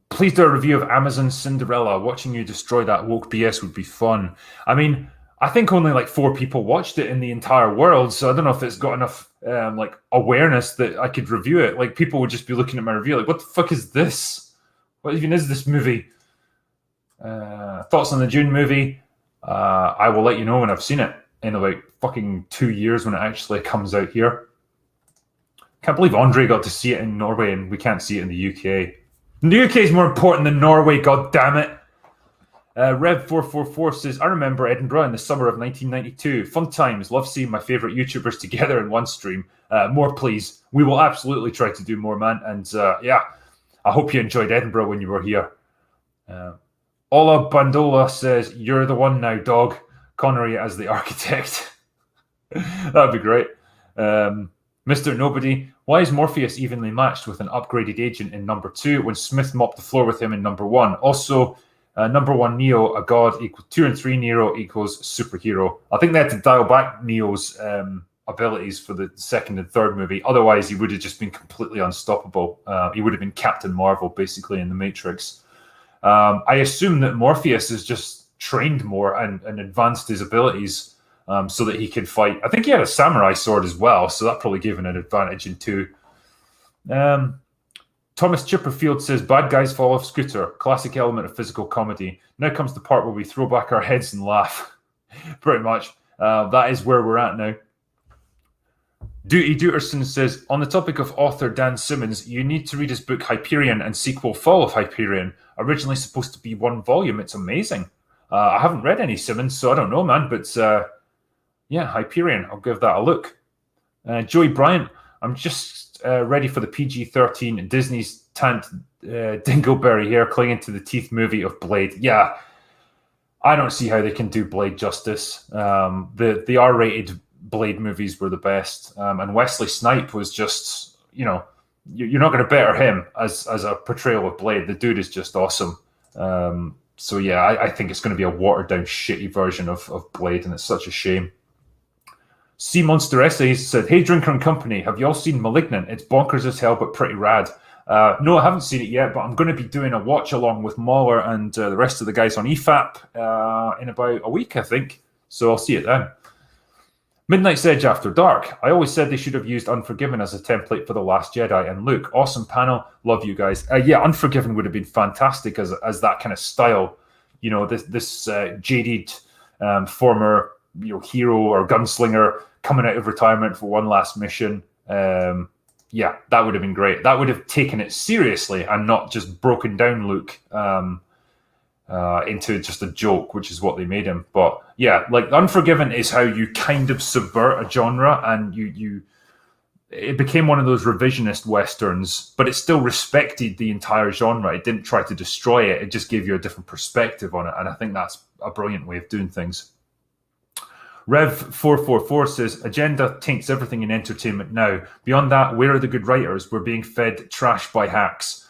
A: Please do a review of Amazon Cinderella. Watching you destroy that woke BS would be fun. I mean, I think only like 4 people watched it in the entire world, so I don't know if it's got enough like awareness that I could review it. Like, people would just be looking at my review like, what the fuck is this? What even is this movie? Thoughts on the June movie? I will let you know when I've seen it in about fucking 2 years when it actually comes out here. Can't believe Andre got to see it in Norway and we can't see it in the UK. The UK is more important than Norway, god damn it. Rev444 says, I remember Edinburgh in the summer of 1992. Fun times. Love seeing my favourite YouTubers together in one stream. More, please. We will absolutely try to do more, man. And yeah, I hope you enjoyed Edinburgh when you were here. Ola Bandola says, you're the one now, dog. Connery as the architect. That'd be great. Mr. Nobody, why is Morpheus evenly matched with an upgraded agent in number 2 when Smith mopped the floor with him in number 1? Also, number 1 Neo, a god, equals 2 and 3 Neo equals superhero. I think they had to dial back Neo's abilities for the second and third movie. Otherwise, he would have just been completely unstoppable. He would have been Captain Marvel, basically, in The Matrix. I assume that Morpheus has just trained more and advanced his abilities so that he could fight. I think he had a samurai sword as well, so that probably gave him an advantage in 2. Thomas Chipperfield says, bad guys fall off scooter. Classic element of physical comedy. Now comes the part where we throw back our heads and laugh. Pretty much. That is where we're at now. Duty Duterson says, on the topic of author Dan Simmons, you need to read his book Hyperion and sequel Fall of Hyperion. Originally supposed to be 1 volume. It's amazing. I haven't read any Simmons, so I don't know, man. But yeah, Hyperion. I'll give that a look. Joey Bryant, I'm just ready for the PG-13 Disney's tant dingleberry hair clinging to the teeth movie of Blade. Yeah, I don't see how they can do Blade justice. The R-rated Blade movies were the best. And Wesley Snipes was just, you know, you're not going to better him as a portrayal of Blade. The dude is just awesome. So yeah, I think it's going to be a watered-down, shitty version of Blade, and it's such a shame. Sea Monster Essays said, hey, Drinker and Company, have you all seen Malignant? It's bonkers as hell, but pretty rad. No, I haven't seen it yet, but I'm going to be doing a watch-along with Mahler and the rest of the guys on EFAP in about a week, I think. So I'll see it then. Midnight's Edge After Dark. I always said they should have used Unforgiven as a template for The Last Jedi. And Luke, awesome panel. Love you guys. Yeah, Unforgiven would have been fantastic as that kind of style. You know, this jaded former hero or gunslinger coming out of retirement for one last mission. Yeah, that would have been great. That would have taken it seriously and not just broken down Luke into just a joke, which is what they made him. But yeah, like Unforgiven is how you kind of subvert a genre, and it became one of those revisionist westerns, but it still respected the entire genre. It didn't try to destroy it. It just gave you a different perspective on it, and I think that's a brilliant way of doing things. Rev444 says, agenda taints everything in entertainment now. Beyond that, where are the good writers? We're being fed trash by hacks.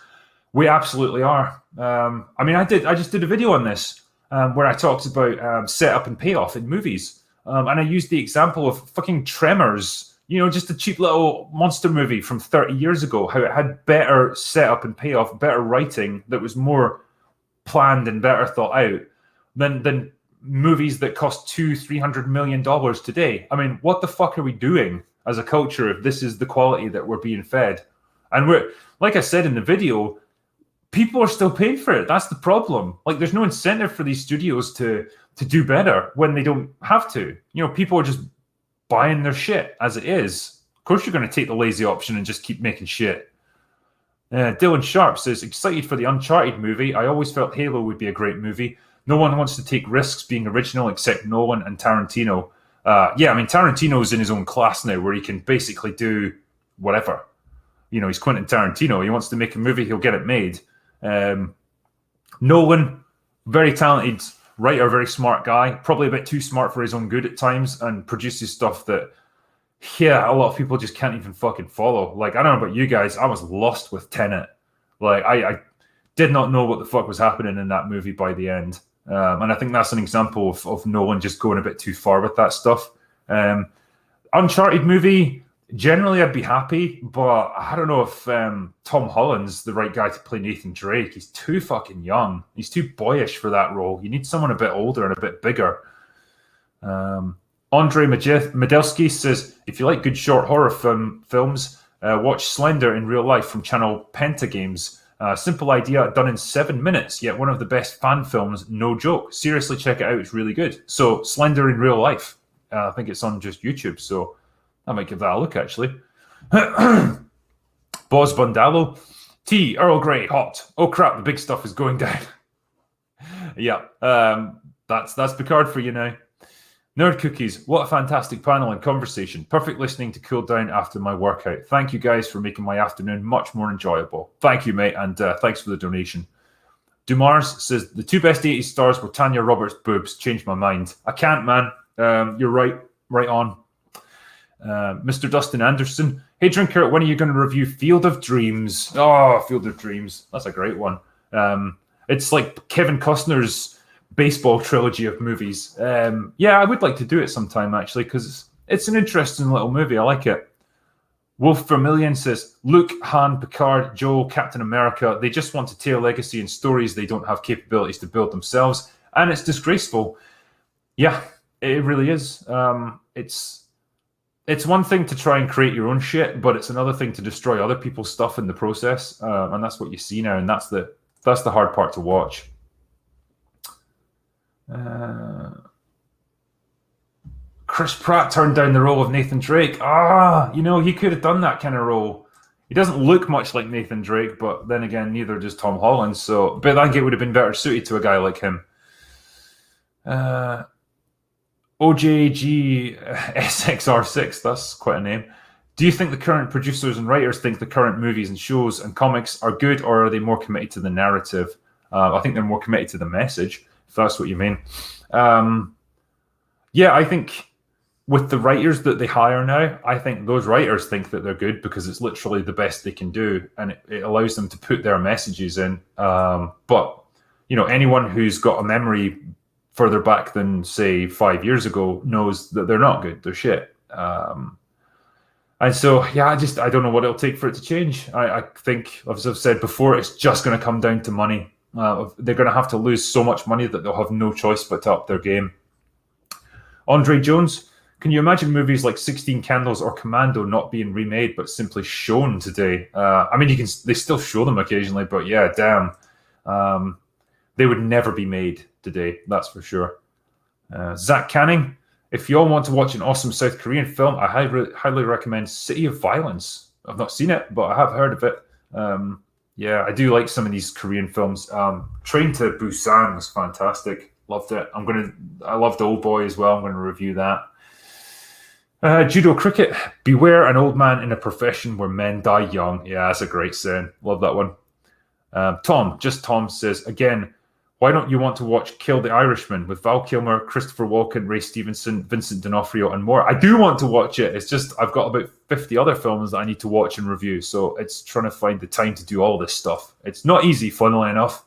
A: We absolutely are. I mean, I just did a video on this where I talked about setup and payoff in movies. And I used the example of fucking Tremors, just a cheap little monster movie from 30 years ago, how it had better setup and payoff, better writing that was more planned and better thought out than movies that cost $200-300 million today. I mean, what the fuck are we doing as a culture if this is the quality that we're being fed? And we're, like I said in the video, people are still paying for it. That's the problem. Like, there's no incentive for these studios to do better when they don't have to. People are just buying their shit as it is. Of course, you're going to take the lazy option and just keep making shit. Dylan Sharp says, excited for the Uncharted movie. I always felt Halo would be a great movie. No one wants to take risks being original except Nolan and Tarantino. Yeah, I mean, Tarantino's in his own class now where he can basically do whatever. He's Quentin Tarantino. He wants to make a movie, he'll get it made. Nolan, very talented writer, very smart guy, probably a bit too smart for his own good at times, and produces stuff that yeah, a lot of people just can't even fucking follow. Like, I don't know about you guys, I was lost with Tenet. Like, I did not know what the fuck was happening in that movie by the end. And I think that's an example of Nolan just going a bit too far with that stuff. Uncharted movie, generally I'd be happy, but I don't know if Tom Holland's the right guy to play Nathan Drake. He's too fucking young. He's too boyish for that role. You need someone a bit older and a bit bigger. Andre Medelsky says, if you like good short horror films, watch Slender in real life from channel Pentagames. Simple idea, done in 7 minutes, yet one of the best fan films, no joke. Seriously, check it out, it's really good. So, Slender in real life. I think it's on just YouTube, so I might give that a look, actually. Boz Bundalo. Tea, Earl Grey, hot. Oh crap, the big stuff is going down. Yeah, that's Picard for you now. Nerd Cookies, what a fantastic panel and conversation. Perfect listening to cool down after my workout. Thank you guys for making my afternoon much more enjoyable. Thank you, mate, and thanks for the donation. Dumars says, the two best 80s stars were Tanya Roberts' boobs. Changed my mind. I can't, man. You're right on. Mr. Dustin Anderson, hey, Drinker, when are you going to review Field of Dreams? Oh, Field of Dreams. That's a great one. It's like Kevin Costner's baseball trilogy of movies. Yeah, I would like to do it sometime, actually, because it's an interesting little movie. I like it. Wolf Vermillion says, Luke, Han, Picard, Joel, Captain America, they just want to tell legacy and stories they don't have capabilities to build themselves, and it's disgraceful. Yeah, it really is. It's one thing to try and create your own shit, but it's another thing to destroy other people's stuff in the process, and that's what you see now, and that's the hard part to watch. Chris Pratt turned down the role of Nathan Drake. He could have done that kind of role. He doesn't look much like Nathan Drake, but then again, neither does Tom Holland. But I think it would have been better suited to a guy like him. OJG SXR6, that's quite a name. Do you think the current producers and writers think the current movies and shows and comics are good, or are they more committed to the narrative? I think they're more committed to the message, if that's what you mean. Yeah, I think with the writers that they hire now, I think those writers think that they're good because it's literally the best they can do, and it allows them to put their messages in. But anyone who's got a memory further back than, say, 5 years ago knows that they're not good. They're shit. And so, yeah, I don't know what it'll take for it to change. I think, as I've said before, it's just going to come down to money. They're going to have to lose so much money that they'll have no choice but to up their game. Andre Jones, can you imagine movies like 16 Candles or Commando not being remade but simply shown today? They still show them occasionally, but yeah, damn. They would never be made today, that's for sure. Zach Canning, if you all want to watch an awesome South Korean film, I highly recommend City of Violence. I've not seen it, but I have heard of it. Yeah, I do like some of these Korean films. Train to Busan was fantastic. Loved it. I loved Old Boy as well. I'm going to review that. Judo cricket. Beware an old man in a profession where men die young. Yeah, that's a great saying. Love that one. Tom says, again, why don't you want to watch Kill the Irishman with Val Kilmer, Christopher Walken, Ray Stevenson, Vincent D'Onofrio, and more? I do want to watch it. It's just I've got about 50 other films that I need to watch and review, so it's trying to find the time to do all this stuff. It's not easy, funnily enough.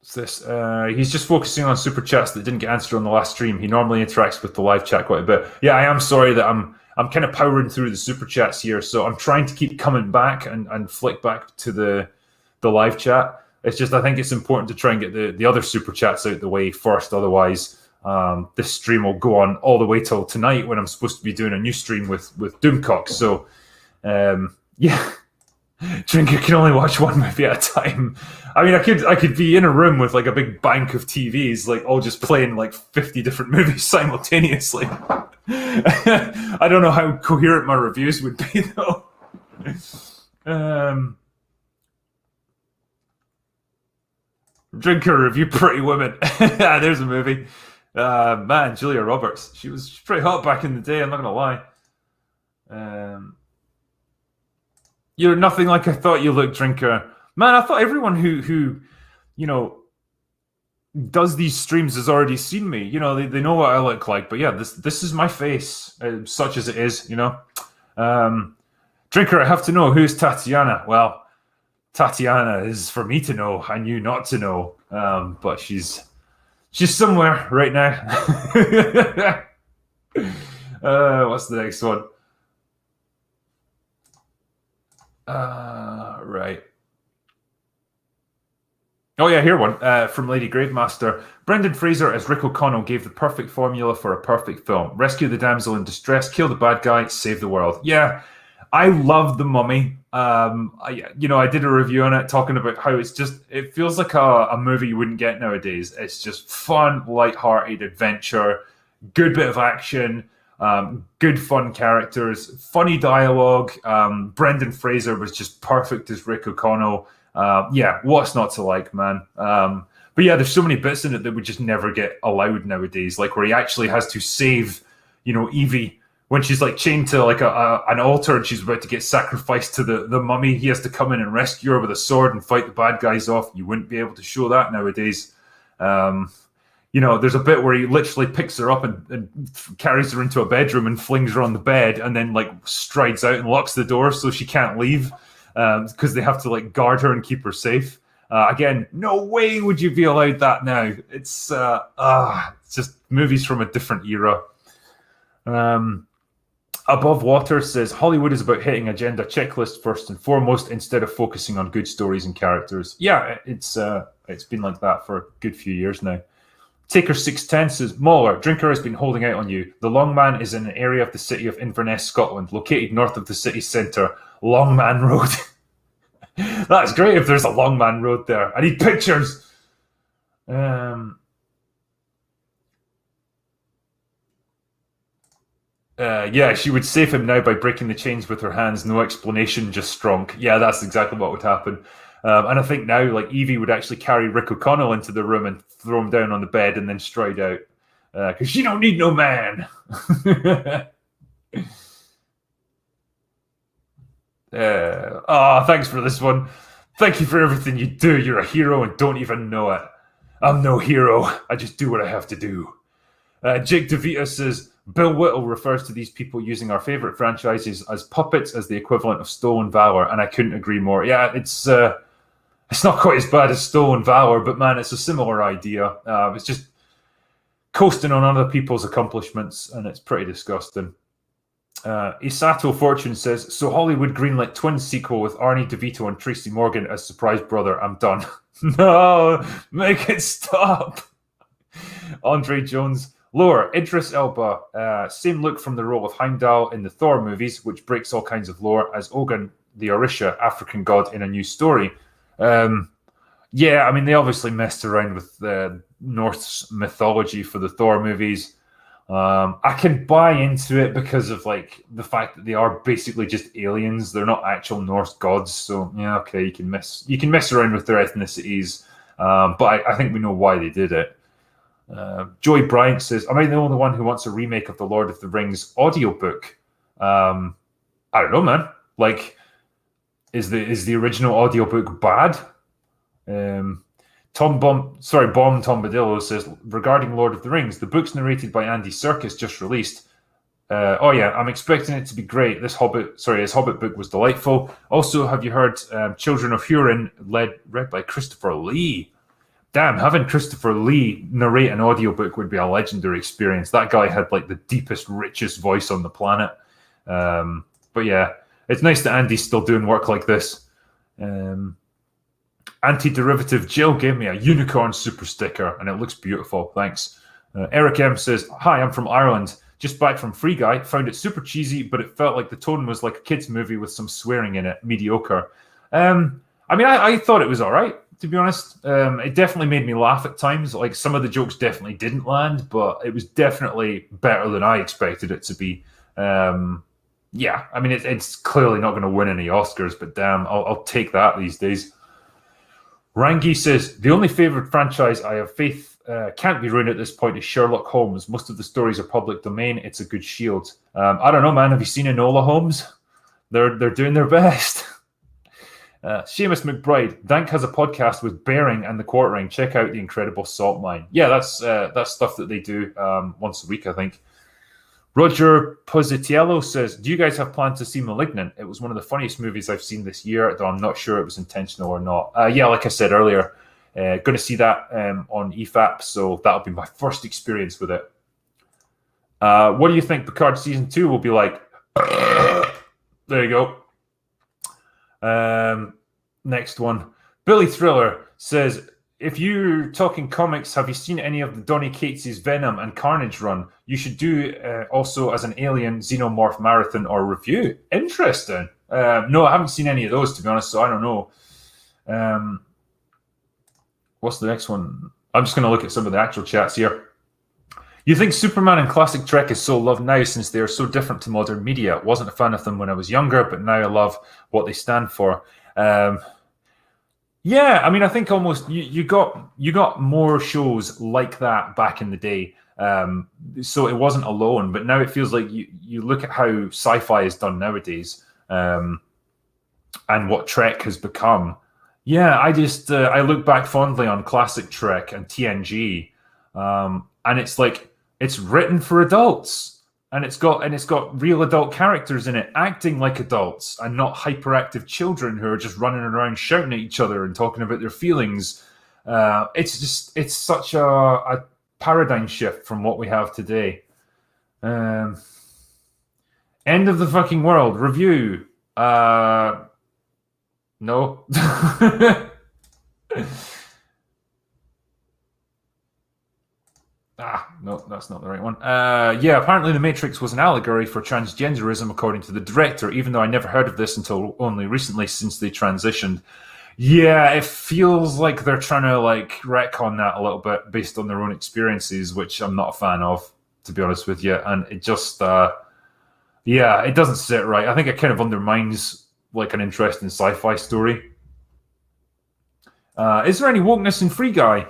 A: He's just focusing on super chats that didn't get answered on the last stream. He normally interacts with the live chat quite a bit. Yeah, I am sorry that I'm kind of powering through the super chats here, so I'm trying to keep coming back and flick back to the live chat. It's just I think it's important to try and get the other super chats out the way first. Otherwise, this stream will go on all the way till tonight when I'm supposed to be doing a new stream with Doomcock. So, yeah. Drinker can only watch one movie at a time. I mean, I could be in a room with like a big bank of TVs, like all just playing like 50 different movies simultaneously. I don't know how coherent my reviews would be though. Drinker review Pretty Women. There's a movie. Man, Julia Roberts. She was pretty hot back in the day, I'm not gonna lie. You're nothing like I thought you looked, Drinker. Man, I thought everyone who does these streams has already seen me. You know, they know what I look like. But yeah, this is my face, such as it is. You know, Drinker, I have to know, who's Tatiana. Well, Tatiana is for me to know and you not to know. But she's somewhere right now. What's the next one? Right. Oh yeah, here one from Lady Gravemaster. Brendan Fraser as Rick O'Connell gave the perfect formula for a perfect film. Rescue the damsel in distress, kill the bad guy, save the world. Yeah, I love The Mummy. I did a review on it talking about how it feels like a movie you wouldn't get nowadays. It's just fun, light-hearted adventure, good bit of action, good fun characters, funny dialogue. Brendan Fraser was just perfect as Rick O'Connell. What's not to like, man? But yeah, there's so many bits in it that would just never get allowed nowadays, like where he actually has to save, Evie when she's like chained to like an altar and she's about to get sacrificed to the mummy. He has to come in and rescue her with a sword and fight the bad guys off. You wouldn't be able to show that nowadays. There's a bit where he literally picks her up and carries her into a bedroom and flings her on the bed and then like strides out and locks the door so she can't leave because they have to like guard her and keep her safe. Again, no way would you be allowed that now. It's just movies from a different era. Above Water says Hollywood is about hitting a gender checklist first and foremost instead of focusing on good stories and characters. Yeah, it's been like that for a good few years now. Taker 610 says, Mauler, Drinker has been holding out on you. The Longman is in an area of the city of Inverness, Scotland, located north of the city centre, Longman Road. That's great if there's a Longman Road there. I need pictures. She would save him now by breaking the chains with her hands. No explanation, just strong. Yeah, that's exactly what would happen. And I think now, like, Evie would actually carry Rick O'Connell into the room and throw him down on the bed and then stride out. Because she don't need no man. Thanks for this one. Thank you for everything you do. You're a hero and don't even know it. I'm no hero. I just do what I have to do. Jake DeVita says, Bill Whittle refers to these people using our favorite franchises as puppets as the equivalent of stolen valor, and I couldn't agree more. Yeah, it's not quite as bad as stolen valor, but man, it's a similar idea. It's just coasting on other people's accomplishments, and it's pretty disgusting. Isato Fortune says, so Hollywood greenlit twins sequel with Arnie DeVito and Tracy Morgan as surprise brother. I'm done. No, make it stop. Andre Jones, lower, Idris Elba, same look from the role of Heimdall in the Thor movies, which breaks all kinds of lore, as Ogun, the Orisha, African god in a new story. They obviously messed around with the Norse mythology for the Thor movies. I can buy into it because of like the fact that they are basically just aliens. They're not actual Norse gods. So yeah, okay, you can mess around with their ethnicities. But I think we know why they did it. Joey Bryant says, am I the only one who wants a remake of the Lord of the Rings audiobook? I don't know, man. Like, is the original audiobook bad? Bomb Tombadillo says, regarding Lord of the Rings, the book's narrated by Andy Serkis just released. I'm expecting it to be great. His Hobbit book was delightful. Also, have you heard Children of Hurin read by Christopher Lee? Damn, having Christopher Lee narrate an audiobook would be a legendary experience. That guy had like the deepest, richest voice on the planet. But yeah, it's nice that Andy's still doing work like this. Anti-Derivative Jill gave me a unicorn super sticker, and it looks beautiful. Thanks. Eric M says, hi, I'm from Ireland. Just back from Free Guy. Found it super cheesy, but it felt like the tone was like a kid's movie with some swearing in it. Mediocre. I thought it was all right, to be honest. It definitely made me laugh at times. Like, some of the jokes definitely didn't land, but it was definitely better than I expected it to be. It's clearly not going to win any Oscars, but damn, I'll take that these days. Rangi says, the only favourite franchise I have faith can't be ruined at this point is Sherlock Holmes. Most of the stories are public domain. It's a good shield. I don't know, man. Have you seen Enola Holmes? They're doing their best. Seamus McBride, Dank has a podcast with Bearing and the Quartering. Check out the Incredible Salt Mine. Yeah, that's stuff that they do once a week, I think. Roger Positiello says, do you guys have plans to see Malignant? It was one of the funniest movies I've seen this year, though I'm not sure it was intentional or not. Yeah, like I said earlier, going to see that on EFAP, so that'll be my first experience with it. What do you think Picard Season 2 will be like? There you go. Next one. Billy Thriller says, if you're talking comics, have you seen any of the Donny Cates' Venom and Carnage run? You should do also as an Alien Xenomorph marathon or review. Interesting. No, I haven't seen any of those, to be honest, so I don't know. What's the next one? I'm just going to look at some of the actual chats here. You think Superman and classic Trek is so loved now since they are so different to modern media? Wasn't a fan of them when I was younger, but now I love what they stand for. Yeah, I mean, I think almost you got more shows like that back in the day, so it wasn't alone. But now it feels like you look at how sci-fi is done nowadays, and what Trek has become. Yeah, I just I look back fondly on classic Trek and TNG, and it's like it's written for adults, and it's got real adult characters in it, acting like adults, and not hyperactive children who are just running around shouting at each other and talking about their feelings. It's such a paradigm shift from what we have today. End of the fucking world review. No. No, that's not the right one. Yeah, apparently The Matrix was an allegory for transgenderism, according to the director, even though I never heard of this until only recently since they transitioned. Yeah, it feels like they're trying to retcon that a little bit based on their own experiences, which I'm not a fan of, to be honest with you. And it just, it doesn't sit right. I think it kind of undermines an interesting sci-fi story. Is there any wokeness in Free Guy?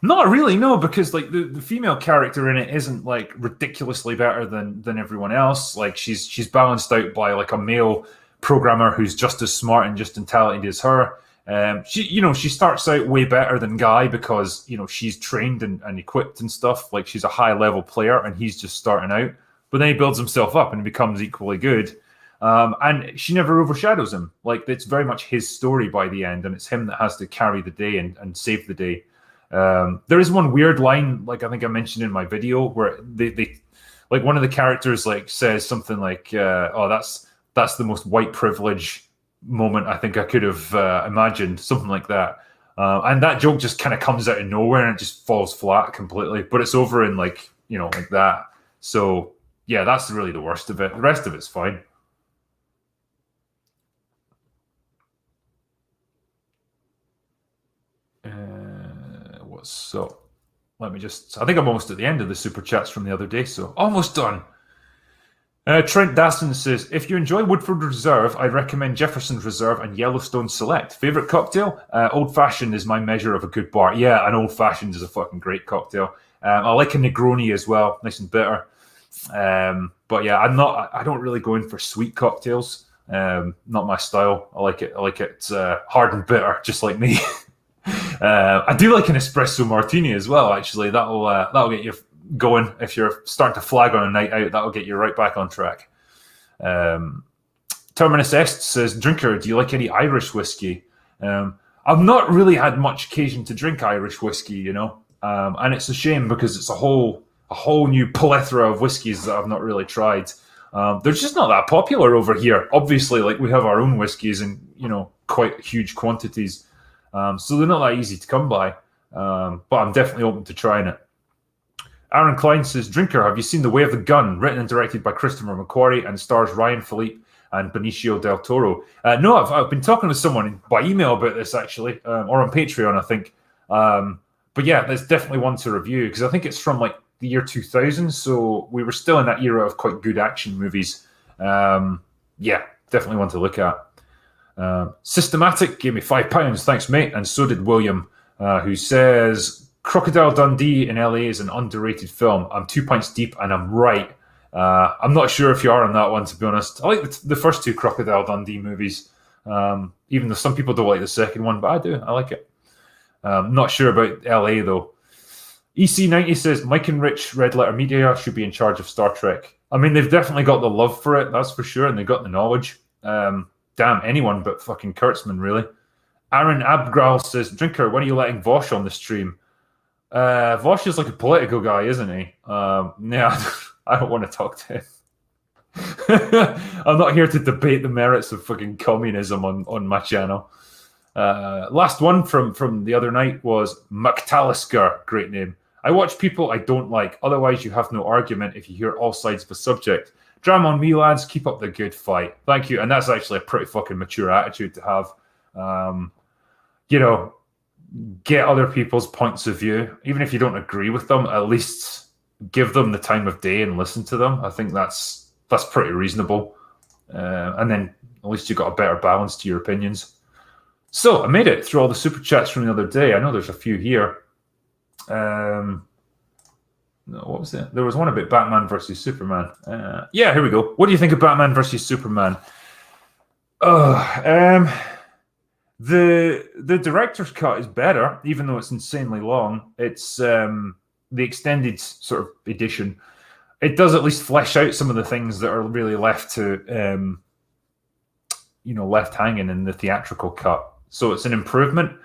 A: Not really, no, because the female character in it isn't ridiculously better than everyone else. She's balanced out by a male programmer who's just as smart and just intelligent as her. She starts out way better than Guy because she's trained and equipped and stuff. She's a high level player and he's just starting out. But then he builds himself up and becomes equally good. And she never overshadows him. It's very much his story by the end, and it's him that has to carry the day and save the day. There is one weird line, I think I mentioned in my video, where they one of the characters says something "Oh, that's the most white privilege moment I think I could have imagined," something like that. And that joke just kind of comes out of nowhere and it just falls flat completely. But it's over in like that. So yeah, that's really the worst of it. The rest of it's fine. So let me just, I think I'm almost at the end of the super chats from the other day, so almost done. Trent Daston says, if you enjoy Woodford Reserve, I recommend Jefferson's Reserve and Yellowstone Select. Favorite cocktail? Old Fashioned is my measure of a good bar. Yeah, an Old Fashioned is a fucking great cocktail. I like a Negroni as well, nice and bitter. But yeah, I don't really go in for sweet cocktails. Not my style. I like it hard and bitter, just like me. I do like an espresso martini as well. Actually, that'll get you going if you're starting to flag on a night out. That'll get you right back on track. Terminus Est says, "Drinker, do you like any Irish whiskey?" I've not really had much occasion to drink Irish whiskey, and it's a shame because it's a whole new plethora of whiskies that I've not really tried. They're just not that popular over here. Obviously, we have our own whiskies in quite huge quantities. So they're not that easy to come by, but I'm definitely open to trying it. Aaron Klein says, "Drinker, have you seen The Way of the Gun, written and directed by Christopher McQuarrie and stars Ryan Philippe and Benicio del Toro?" No, I've been talking to someone by email about this actually, or on Patreon, I think. But yeah, there's definitely one to review because I think it's from the year 2000, so we were still in that era of quite good action movies. Yeah, definitely one to look at. Systematic gave me £5, thanks mate, and so did William, who says, "Crocodile Dundee in LA is an underrated film. I'm 2 pints deep and I'm right." I'm not sure if you are on that one, to be honest. I like the first two Crocodile Dundee movies. Even though some people don't like the second one, but I do. I like it. Not sure about LA though. EC90 says Mike and Rich Red Letter Media should be in charge of Star Trek. I mean, they've definitely got the love for it, that's for sure, and they've got the knowledge. Damn, anyone but fucking Kurtzman, really. Aaron Abgral says, Drinker, when are you letting Vosh on the stream? Vosh is like a political guy, isn't he? Yeah, I don't want to talk to him. I'm not here to debate the merits of fucking communism on my channel. Last one from the other night was McTalisker. Great name. I watch people I don't like. Otherwise, you have no argument if you hear all sides of a subject. Drama on me, lads. Keep up the good fight. Thank you. And that's actually a pretty fucking mature attitude to have. Get other people's points of view. Even if you don't agree with them, at least give them the time of day and listen to them. I think that's pretty reasonable. And then at least you got a better balance to your opinions. So I made it through all the super chats from the other day. I know there's a few here. No, what was it? There was one about Batman versus Superman. Yeah, here we go. What do you think of Batman versus Superman? The director's cut is better, even though it's insanely long. It's the extended sort of edition. It does at least flesh out some of the things that are really left to, left hanging in the theatrical cut. So it's an improvement.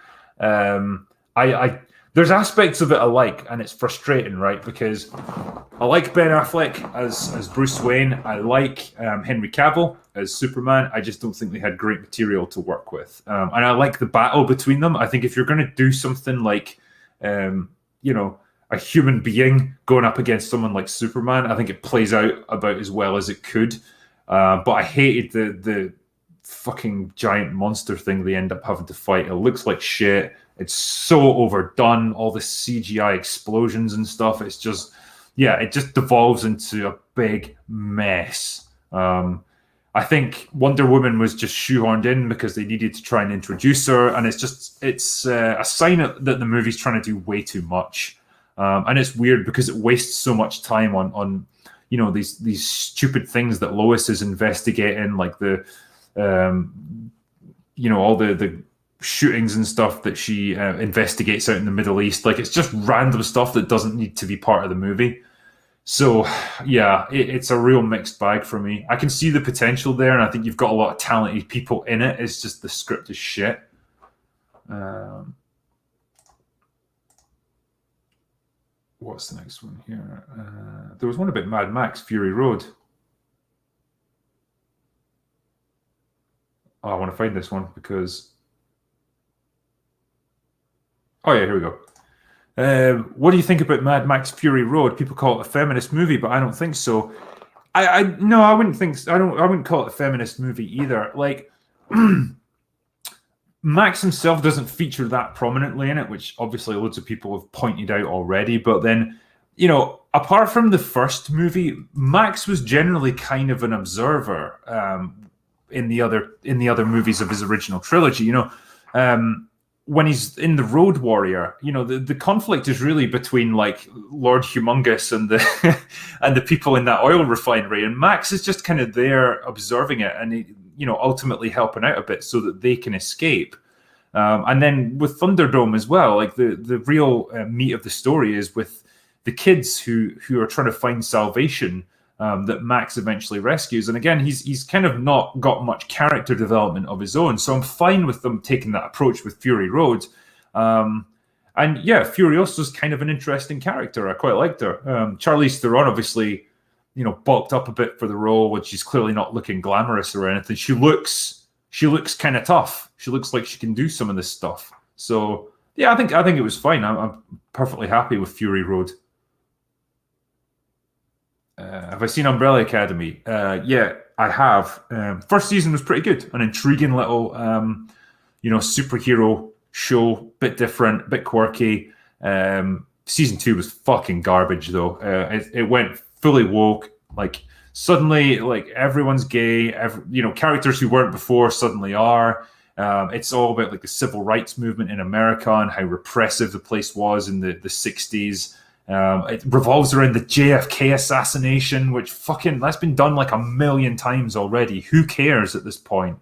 A: There's aspects of it I like, and it's frustrating, right? Because I like Ben Affleck as Bruce Wayne. I like Henry Cavill as Superman. I just don't think they had great material to work with. And I like the battle between them. I think if you're going to do something like, a human being going up against someone like Superman, I think it plays out about as well as it could. But I hated the fucking giant monster thing they end up having to fight. It looks like shit. It's so overdone, all the CGI explosions and stuff. It's just, it just devolves into a big mess. I think Wonder Woman was just shoehorned in because they needed to try and introduce her, and it's a sign that the movie's trying to do way too much. And it's weird because it wastes so much time on these stupid things that Lois is investigating, like the all the shootings and stuff that she investigates out in the Middle East. Like, it's just random stuff that doesn't need to be part of the movie. So yeah, it's a real mixed bag for me. I can see the potential there, and I think you've got a lot of talented people in it. It's just the script is shit. What's the next one here? There was one about Mad Max Fury Road. Oh, I want to find this one because... Oh yeah, here we go. What do you think about Mad Max Fury Road? People call it a feminist movie, but I don't think so. I wouldn't think so. I wouldn't call it a feminist movie either. Like, Max himself doesn't feature that prominently in it, which obviously loads of people have pointed out already. But then, apart from the first movie, Max was generally kind of an observer in the other movies of his original trilogy. When he's in the Road Warrior, the conflict is really between like Lord Humongous and the and the people in that oil refinery, and Max is just kind of there observing it and ultimately helping out a bit so that they can escape. And then with Thunderdome as well, like the real meat of the story is with the kids who are trying to find salvation. That Max eventually rescues. And again, he's kind of not got much character development of his own. So I'm fine with them taking that approach with Fury Road. And yeah, Furiosa's kind of an interesting character. I quite liked her. Charlize Theron obviously, bulked up a bit for the role, which she's clearly not looking glamorous or anything. She looks kind of tough. She looks like she can do some of this stuff. So yeah, I think it was fine. I'm perfectly happy with Fury Road. Have I seen Umbrella Academy? Yeah, I have. First season was pretty good. An intriguing little, superhero show. Bit different, bit quirky. Season 2 was fucking garbage, though. It went fully woke. Like, suddenly, like, everyone's gay. Characters who weren't before suddenly are. It's all about, like, the civil rights movement in America and how repressive the place was in the 60s. It revolves around the JFK assassination, which that's been done like 1 million times already. Who cares at this point?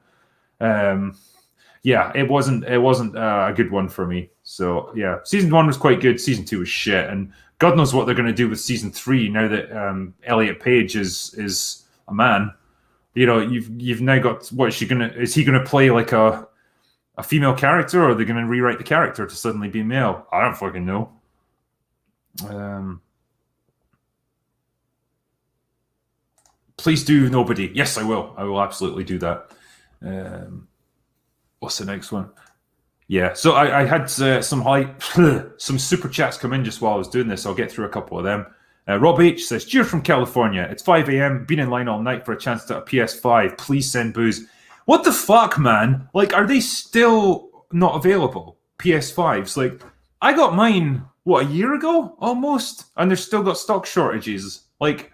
A: Yeah, it wasn't a good one for me. So yeah, season 1 was quite good. Season 2 was shit, and God knows what they're going to do with season 3 now that Elliot Page is a man. You know, you've now got is he gonna play like a female character, or are they going to rewrite the character to suddenly be male? I don't fucking know. Please do nobody. Yes, I will. I will absolutely do that. What's the next one? Yeah, so I had some super chats come in just while I was doing this. I'll get through a couple of them. Rob H says, cheers from California. It's 5 a.m. Been in line all night for a chance to a PS5. Please send booze. What the fuck, man? Like, are they still not available? PS5s? Like, I got mine, what, a year ago? Almost? And they've still got stock shortages. Like,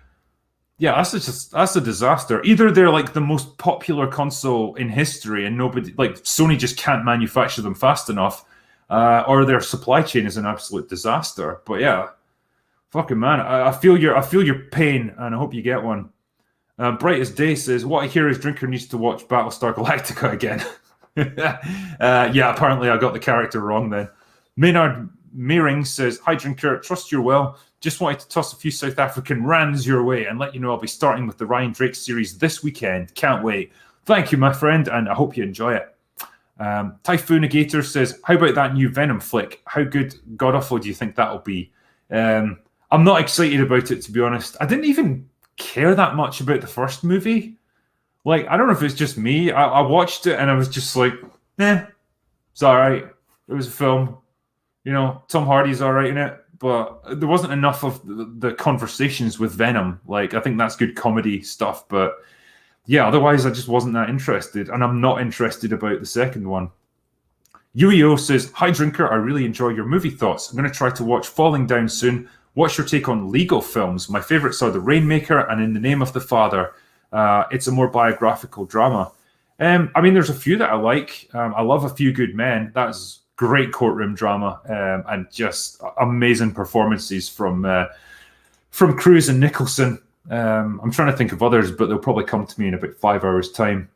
A: yeah, that's a disaster. Either they're like the most popular console in history and nobody, like, Sony just can't manufacture them fast enough, or their supply chain is an absolute disaster. But yeah, fucking man, I feel your pain, and I hope you get one. Bright as Day says, what I hear is Drinker needs to watch Battlestar Galactica again. Yeah, apparently I got the character wrong then. Maynard Meering says, hi Drinker, trust you're well. Just wanted to toss a few South African rands your way and let you know I'll be starting with the Ryan Drake series this weekend. Can't wait. Thank you, my friend, and I hope you enjoy it. Typhoonagator says, how about that new Venom flick? How good, god awful, do you think that'll be? I'm not excited about it, to be honest. I didn't even care that much about the first movie. Like, I don't know if it's just me. I watched it and I was just like, it's all right. It was a film. You know, Tom Hardy's all right in it, but there wasn't enough of the conversations with Venom. Like, I think that's good comedy stuff, but yeah, otherwise I just wasn't that interested, and I'm not interested about the second one. Yuio says, hi Drinker, I really enjoy your movie thoughts. I'm going to try to watch Falling Down soon. What's your take on legal films? My favorites are The Rainmaker and In the Name of the Father. It's a more biographical drama. I mean, there's a few that I like. I love A Few Good Men. That's great courtroom drama, and just amazing performances from Cruise and Nicholson. I'm trying to think of others, but they'll probably come to me in about 5 hours' time.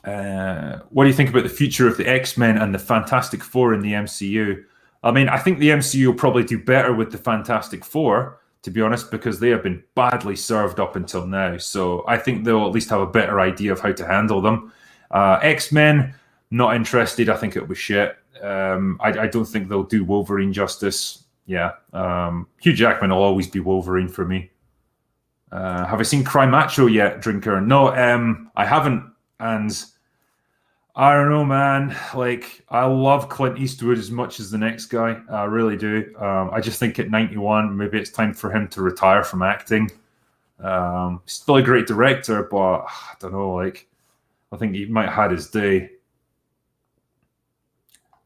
A: What do you think about the future of the X-Men and the Fantastic Four in the MCU? I mean, I think the MCU will probably do better with the Fantastic Four, to be honest, because they have been badly served up until now. So I think they'll at least have a better idea of how to handle them. X-Men, not interested. I think it'll be shit. I don't think they'll do Wolverine justice. Yeah. Hugh Jackman will always be Wolverine for me. Have I seen Cry Macho yet, Drinker? No, I haven't. And I don't know, man. Like, I love Clint Eastwood as much as the next guy. I really do. I just think at 91, maybe it's time for him to retire from acting. Still a great director, but I don't know. Like, I think he might have had his day.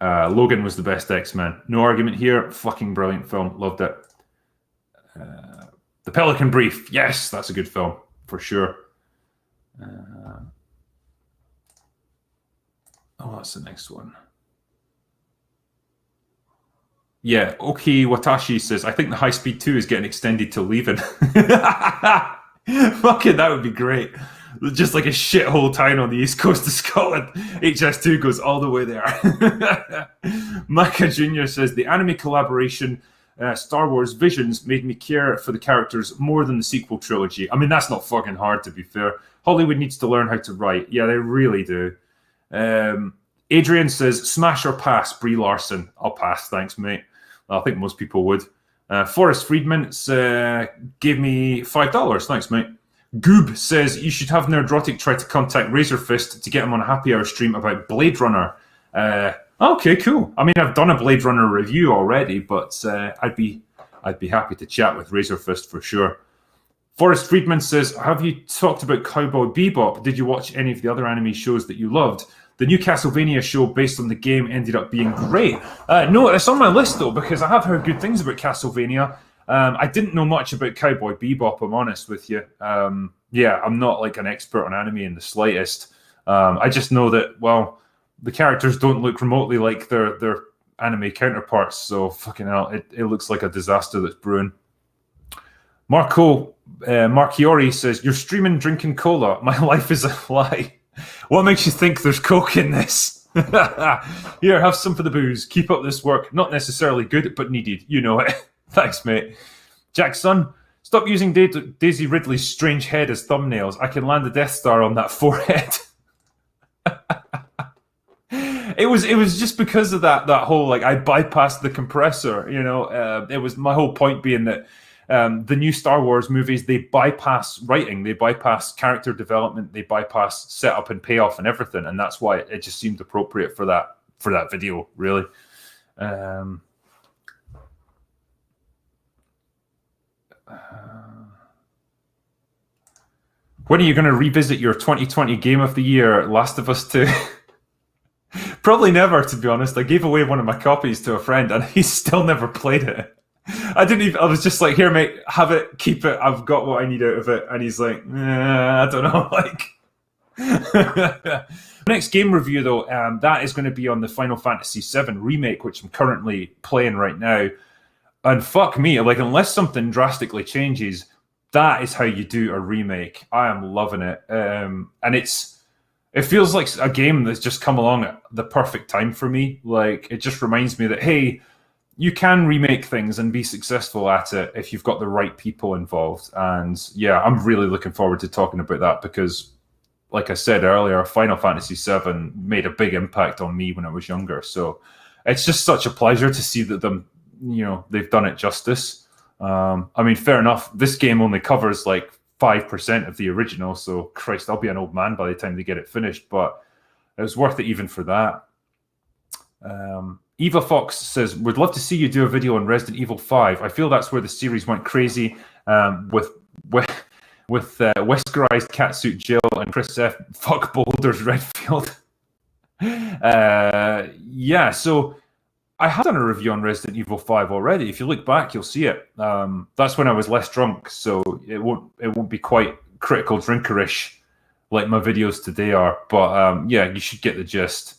A: Logan was the best X-Men. No argument here. Fucking brilliant film. Loved it. The Pelican Brief. Yes, that's a good film for sure. That's the next one. Yeah, okay. Watashi says, I think the High Speed 2 is getting extended to Leaving. Fucking, that would be great. Just like a shithole town on the east coast of Scotland. HS2 goes all the way there. Micah Jr. says, the anime collaboration Star Wars Visions made me care for the characters more than the sequel trilogy. I mean, that's not fucking hard, to be fair. Hollywood needs to learn how to write. Yeah, they really do. Adrian says, smash or pass, Brie Larson. I'll pass, thanks, mate. I think most people would. Forrest Friedman gave me $5. Thanks, mate. Goob says, you should have Nerdrotic try to contact Razorfist to get him on a happy hour stream about Blade Runner. Okay, cool. I mean, I've done a Blade Runner review already, but I'd be happy to chat with Razorfist for sure. Forrest Friedman says, have you talked about Cowboy Bebop? Did you watch any of the other anime shows that you loved? The new Castlevania show based on the game ended up being great. No, it's on my list, though, because I have heard good things about Castlevania. I didn't know much about Cowboy Bebop, I'm honest with you. Yeah, I'm not like an expert on anime in the slightest. I just know that, well, the characters don't look remotely like their anime counterparts, so fucking hell, it looks like a disaster that's brewing. Marchiori says, you're streaming drinking cola. My life is a lie. What makes you think there's coke in this? Here, have some for the booze. Keep up this work. Not necessarily good, but needed. You know it. Thanks, mate. Jackson, stop using Daisy Ridley's strange head as thumbnails. I can land a Death Star on that forehead. It was just because of that whole, like, I bypassed the compressor. You know, it was my whole point being that the new Star Wars movies, they bypass writing, they bypass character development, they bypass setup and payoff and everything, and that's why it just seemed appropriate for that video, really. When are you going to revisit your 2020 Game of the Year, Last of Us 2? Probably never, to be honest. I gave away one of my copies to a friend, and he's still never played it. I was just like, here, mate, have it, keep it. I've got what I need out of it. And he's like, I don't know. Like, next game review, though, that is going to be on the Final Fantasy VII Remake, which I'm currently playing right now. And fuck me, like, unless something drastically changes, that is how you do a remake. I am loving it. And it feels like a game that's just come along at the perfect time for me. Like, it just reminds me that, hey, you can remake things and be successful at it if you've got the right people involved. And yeah, I'm really looking forward to talking about that because, like I said earlier, Final Fantasy VII made a big impact on me when I was younger. So it's just such a pleasure to see that they've done it justice. I mean, fair enough. This game only covers like 5% of the original. So Christ, I'll be an old man by the time they get it finished, but it was worth it even for that. Eva Fox says, would love to see you do a video on Resident Evil 5. I feel that's where the series went crazy with Weskerized Catsuit Jill and Chris F. Fuck Boulders Redfield. Yeah, so I have done a review on Resident Evil 5 already. If you look back, you'll see it. That's when I was less drunk, so it won't be quite critical drinkerish like my videos today are. But yeah, you should get the gist.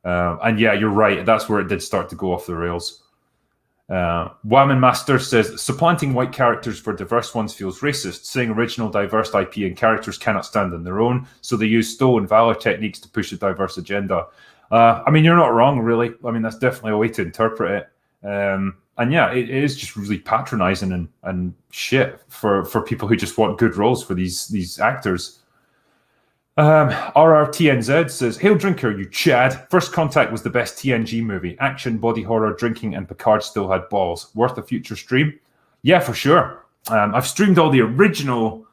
A: And yeah, you're right. That's where it did start to go off the rails. Whammon Master says, supplanting white characters for diverse ones feels racist, saying original diverse IP and characters cannot stand on their own, so they use Stowe and Valor techniques to push a diverse agenda. I mean, you're not wrong, really. I mean, that's definitely a way to interpret it. And yeah, it is just really patronizing and shit for people who just want good roles for these actors. RRTNZ says, Hail Drinker, you Chad. First Contact was the best TNG movie. Action, body horror, drinking, and Picard still had balls. Worth a future stream? Yeah, for sure. I've streamed all the original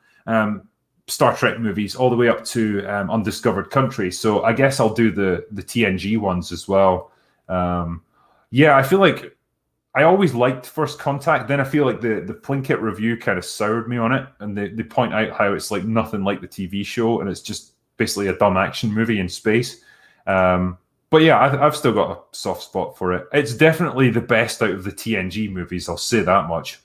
A: Star Trek movies all the way up to Undiscovered Country, so I guess I'll do the TNG ones as well. Yeah, I feel like I always liked First Contact, then I feel like the Plinkett review kind of soured me on it, and they point out how it's like nothing like the TV show, and it's just basically a dumb action movie in space. But yeah, I've still got a soft spot for it. It's definitely the best out of the TNG movies, I'll say that much.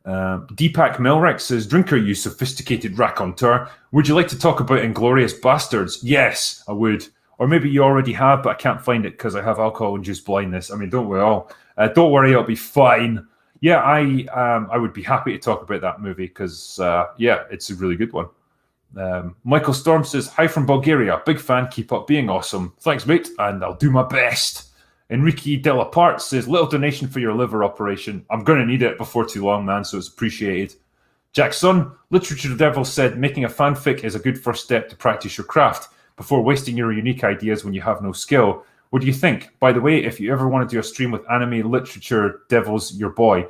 A: Deepak Melrex says, Drinker, you sophisticated raconteur, would you like to talk about Inglourious Bastards? Yes, I would. Or maybe you already have, but I can't find it because I have alcohol-induced blindness. I mean, don't we all? Don't worry, it'll be fine. Yeah, I would be happy to talk about that movie because, yeah, it's a really good one. Michael Storm says, hi from Bulgaria. Big fan, keep up being awesome. Thanks, mate, and I'll do my best. Enrique Delapart says, little donation for your liver operation. I'm going to need it before too long, man, so it's appreciated. Jackson, Literature Devil said, making a fanfic is a good first step to practice your craft before wasting your unique ideas when you have no skill. What do you think? By the way, if you ever want to do a stream with anime literature devils, your boy,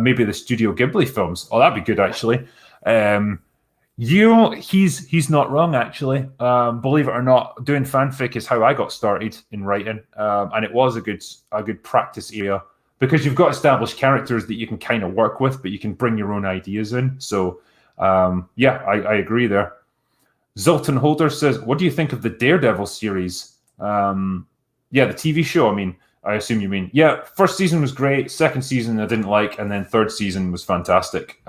A: maybe the Studio Ghibli films. Oh, that'd be good, actually. He's not wrong, actually. Believe it or not, doing fanfic is how I got started in writing, and it was a good practice area because you've got established characters that you can kind of work with, but you can bring your own ideas in. So, yeah, I agree there. Zoltan Holder says, what do you think of the Daredevil series? Yeah, the TV show, I mean, I assume you mean. Yeah, first season was great. Second season I didn't like. And then third season was fantastic.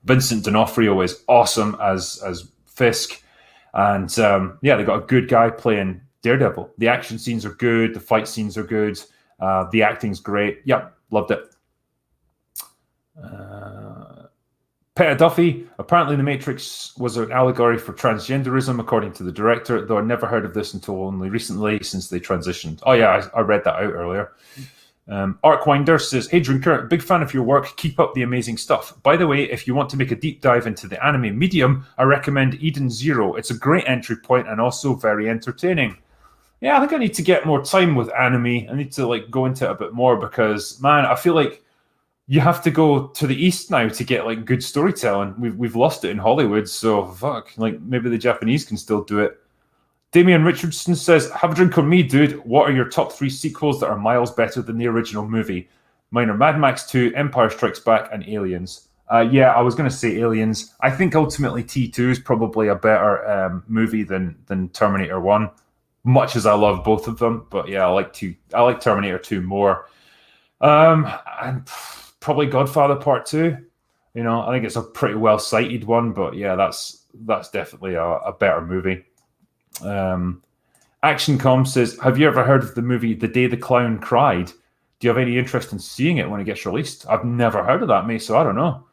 A: Vincent D'Onofrio is awesome as Fisk. And yeah, they got a good guy playing Daredevil. The action scenes are good. The fight scenes are good. The acting's great. Yeah, loved it. Peter Duffy, apparently The Matrix was an allegory for transgenderism, according to the director, though I never heard of this until only recently, since they transitioned. Oh yeah, I read that out earlier. Arkwinder says, "Hey Drinker, big fan of your work. Keep up the amazing stuff. By the way, if you want to make a deep dive into the anime medium, I recommend Eden Zero. It's a great entry point and also very entertaining." Yeah, I think I need to get more time with anime. I need to go into it a bit more because, man, I feel like you have to go to the East now to get good storytelling. We've lost it in Hollywood, so fuck. Maybe the Japanese can still do it. Damian Richardson says, "Have a drink on me, dude. What are your top 3 sequels that are miles better than the original movie?" Mine are Mad Max 2, Empire Strikes Back, and Aliens. Yeah, I was going to say Aliens. I think ultimately T2 is probably a better movie than Terminator 1, much as I love both of them. But yeah, I like Terminator 2 more. And probably Godfather Part 2. I think it's a pretty well cited one, but yeah, that's definitely a better movie. ActionCom says, "Have you ever heard of the movie The Day the Clown Cried? Do you have any interest in seeing it when it gets released?" I've never heard of that, mate, so I don't know.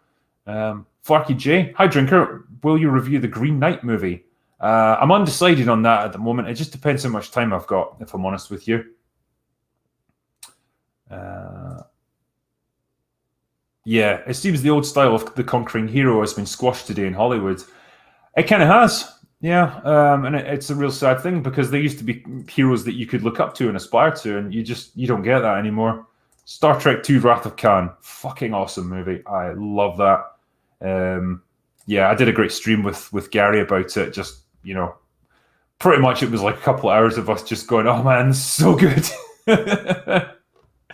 A: Flarky J, "Hi Drinker, will you review the Green Knight movie?" I'm undecided on that at the moment. It just depends how much time I've got, if I'm honest with you. Yeah, it seems the old style of the conquering hero has been squashed today in Hollywood. It kind of has. Yeah, and it's a real sad thing because there used to be heroes that you could look up to and aspire to, and you don't get that anymore. Star Trek II: Wrath of Khan, fucking awesome movie. I love that. Yeah, I did a great stream with Gary about it. Just pretty much it was like a couple of hours of us just going, "Oh man, this is so good."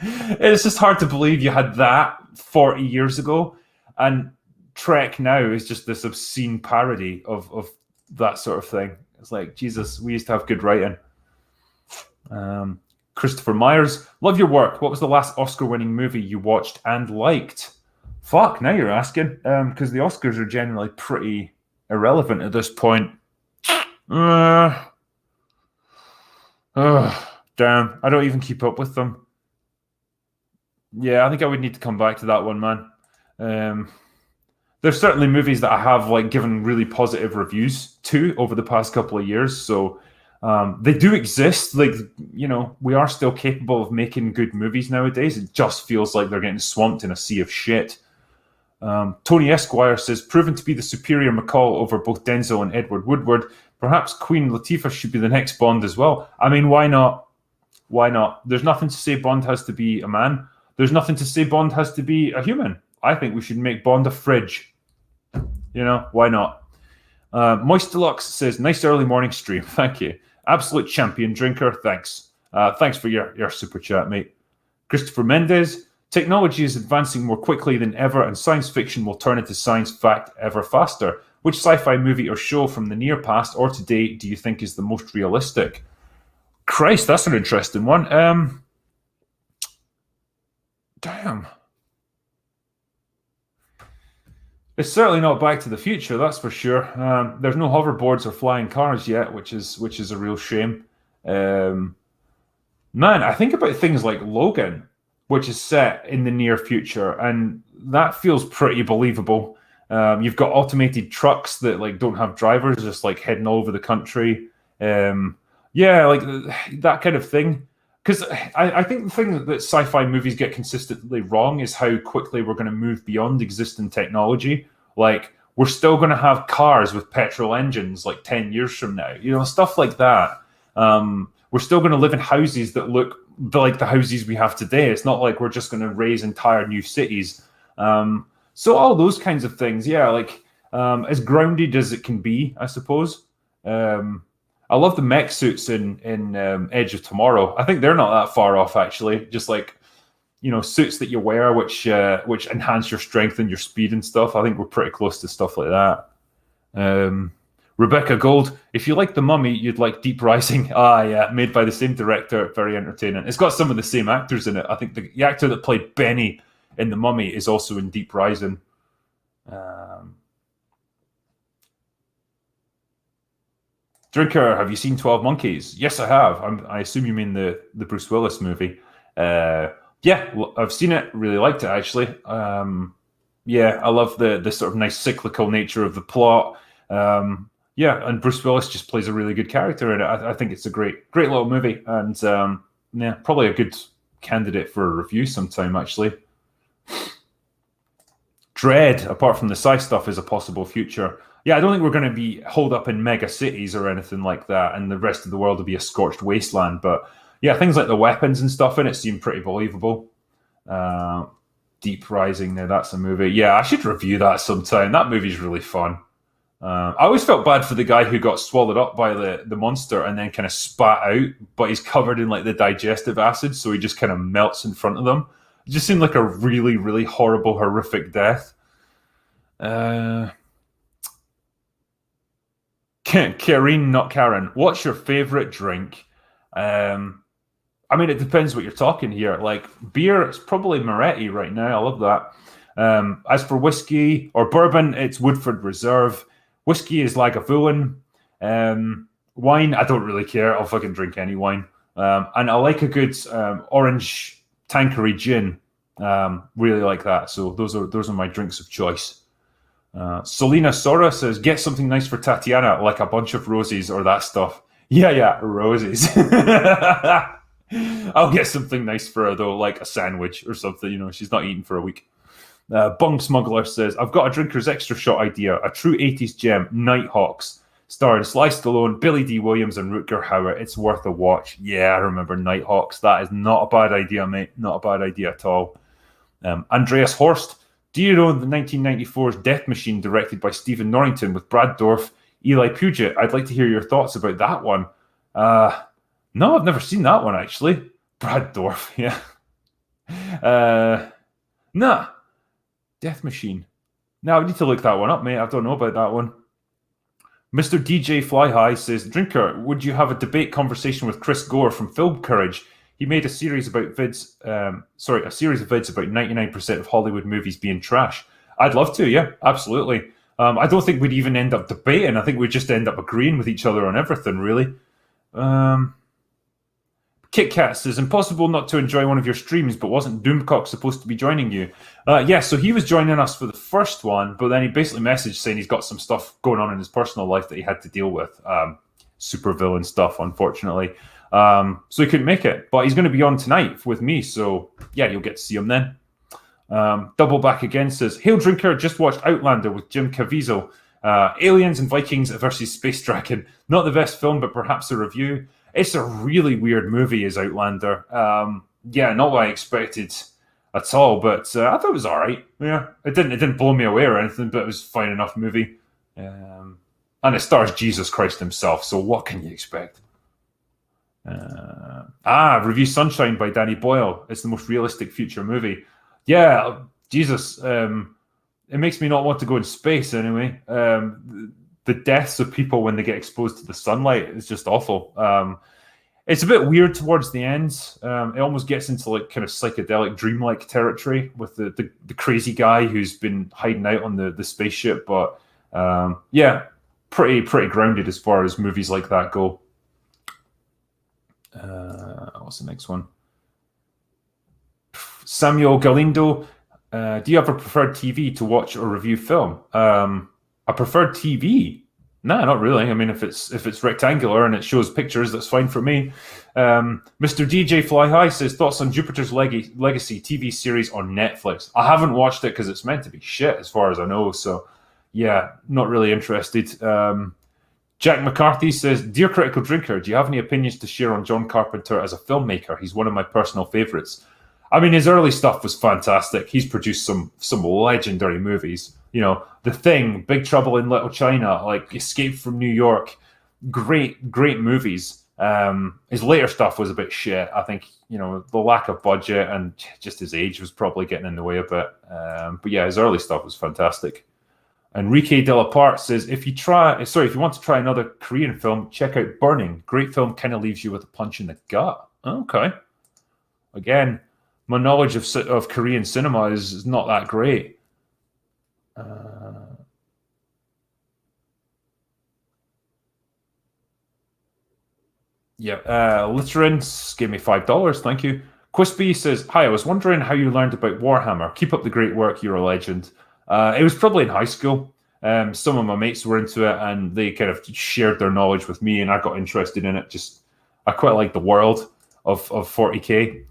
A: It's just hard to believe you had that 40 years ago, and Trek now is just this obscene parody of that sort of thing. It's like, Jesus, we used to have good writing. Christopher Myers, "Love your work. What was the last Oscar-winning movie you watched and liked?" Fuck, now you're asking, because the Oscars are generally pretty irrelevant at this point. Damn, I don't even keep up with them. Yeah, I think I would need to come back to that one, man. There's certainly movies that I have given really positive reviews to over the past couple of years, so they do exist. We are still capable of making good movies nowadays. It just feels like they're getting swamped in a sea of shit. Tony Esquire says, "Proven to be the superior McCall over both Denzel and Edward Woodward. Perhaps Queen Latifah should be the next Bond as well." I mean, why not? Why not? There's nothing to say Bond has to be a man. There's nothing to say Bond has to be a human. I think we should make Bond a fridge. Why not? Moist Deluxe says, "Nice early morning stream." Thank you. Absolute champion drinker. Thanks. Thanks for your super chat, mate. Christopher Mendez, "Technology is advancing more quickly than ever, and science fiction will turn into science fact ever faster. Which sci-fi movie or show from the near past or today do you think is the most realistic?" Christ, that's an interesting one. Damn. It's certainly not Back to the Future, that's for sure. There's no hoverboards or flying cars yet, which is a real shame. Man, I think about things like Logan, which is set in the near future, and that feels pretty believable. You've got automated trucks that don't have drivers, just heading all over the country. Yeah, that kind of thing. Because I think the thing that sci-fi movies get consistently wrong is how quickly we're going to move beyond existing technology. We're still going to have cars with petrol engines 10 years from now. Stuff like that. We're still going to live in houses that look like the houses we have today. It's not like we're just going to raise entire new cities. So all those kinds of things, yeah, as grounded as it can be, I suppose. I love the mech suits in Edge of Tomorrow. I think they're not that far off, actually. Just suits that you wear, which enhance your strength and your speed and stuff. I think we're pretty close to stuff like that. Rebecca Gold, "If you like The Mummy, you'd like Deep Rising." Ah, yeah, made by the same director. Very entertaining. It's got some of the same actors in it. I think the actor that played Benny in The Mummy is also in Deep Rising. Drinker, "Have you seen 12 Monkeys?" Yes, I have. I assume you mean the Bruce Willis movie. Yeah, I've seen it. Really liked it, actually. Yeah, I love the sort of nice cyclical nature of the plot. Yeah, and Bruce Willis just plays a really good character in it. I think it's a great little movie, and yeah, probably a good candidate for a review sometime. Actually, Dread, apart from the sci stuff, is a possible future. Yeah, I don't think we're going to be holed up in mega cities or anything like that, and the rest of the world will be a scorched wasteland. But yeah, things like the weapons and stuff in it seem pretty believable. Uh, Deep Rising, now that's a movie. Yeah, I should review that sometime. That movie's really fun. I always felt bad for the guy who got swallowed up by the monster and then kind of spat out, but he's covered in like the digestive acid, so he just kind of melts in front of them. It just seemed like a really, really horrible, horrific death. Karine, not Karen, what's your favorite drink? I mean, it depends what you're talking here. Like beer, it's probably Moretti right now. I love that. As for whiskey or bourbon, it's Woodford Reserve. Whiskey is Lagavulin. Wine, I don't really care. I'll fucking drink any wine. And I like a good orange Tanqueray gin. Really like that. So those are my drinks of choice. Selena Sora says, get something nice for Tatiana, like a bunch of roses or that stuff. Yeah, roses. I'll get something nice for her, though, like a sandwich or something. You know, she's not eating for a week. Bung Smuggler says, I've got a Drinker's Extra Shot idea, a true 80s gem, Nighthawks, starring Sly Stallone, Billy D. Williams, and Rutger Hauer. It's worth a watch. Yeah, I remember Nighthawks. That is not a bad idea, mate. Not a bad idea at all. Andreas Horst, do you know the 1994's Death Machine, directed by Stephen Norrington with Brad Dourif, Eli Puget? I'd like to hear your thoughts about that one. No, I've never seen that one, actually. Brad Dourif, yeah. Nah. Death Machine. Now, I need to look that one up, mate. I don't know about that one. Mr. DJ Fly High says, Drinker, would you have a debate conversation with Chris Gore from Film Courage? He made a series about vids, a series of vids about 99% of Hollywood movies being trash. I'd love to, yeah, absolutely. I don't think we'd even end up debating. I think we'd just end up agreeing with each other on everything, really. Kit Kat says, impossible not to enjoy one of your streams, but wasn't Doomcock supposed to be joining you? Yeah, so he was joining us for the first one, but then he basically messaged saying he's got some stuff going on in his personal life that he had to deal with. Supervillain stuff, unfortunately. So he couldn't make it, but he's going to be on tonight with me, so yeah, you'll get to see him then. Double Back Again says, Hail Drinker, just watched Outlander with Jim Caviezel. Aliens and Vikings versus Space Dragon. Not the best film, but perhaps a review. It's a really weird movie, is Outlander. Yeah, not what I expected at all, but I thought it was all right. Yeah, it didn't blow me away or anything, but it was a fine enough movie. And it stars Jesus Christ himself, so what can you expect? Review Sunshine by Danny Boyle. It's the most realistic future movie. Yeah, Jesus. It makes me not want to go in space anyway. The deaths of people when they get exposed to the sunlight is just awful. It's a bit weird towards the end. It almost gets into like kind of psychedelic, dreamlike territory with the crazy guy who's been hiding out on the spaceship. But yeah, pretty grounded as far as movies like that go. What's the next one? Samuel Galindo. Do you have a preferred TV to watch or review film? A preferred TV? No, not really. I mean, if it's rectangular and it shows pictures, that's fine for me. Mr. DJ Fly High says, thoughts on Jupiter's Legacy TV series on Netflix. I haven't watched it because it's meant to be shit as far as I know. So, yeah, not really interested. Jack McCarthy says, Dear Critical Drinker, do you have any opinions to share on John Carpenter as a filmmaker? He's one of my personal favorites. I mean, his early stuff was fantastic. He's produced some legendary movies. You know, The Thing, Big Trouble in Little China, like Escape from New York. Great movies. His later stuff was a bit shit. I think, you know, the lack of budget and just his age was probably getting in the way a bit. But yeah, his early stuff was fantastic. Enrique De La Part says, if you want to try another Korean film, check out Burning. Great film, kind of leaves you with a punch in the gut. Okay. Again, my knowledge of Korean cinema is not that great. Litterins gave me $5. Thank you. Quispy says, hi, I was wondering how you learned about Warhammer. Keep up the great work. You're a legend. It was probably in high school. Some of my mates were into it, and they kind of shared their knowledge with me, and I got interested in it. I quite like the world of 40K.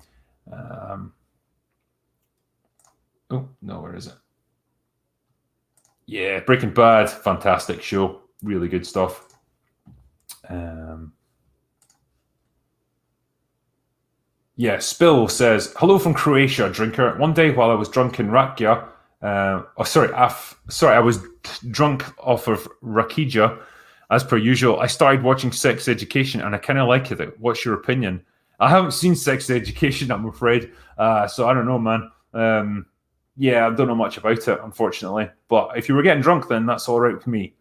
A: Oh no, where is it? Yeah, Breaking Bad, fantastic show, really good stuff. Yeah, Spill says, hello from Croatia, drinker. One day while I was drunk in Rakia, I was drunk off of Rakija, as per usual. I started watching Sex Education, and I kind of like it. What's your opinion? I haven't seen Sex Education, I'm afraid, so I don't know, man. Yeah, I don't know much about it, unfortunately. But if you were getting drunk, then that's all right with me.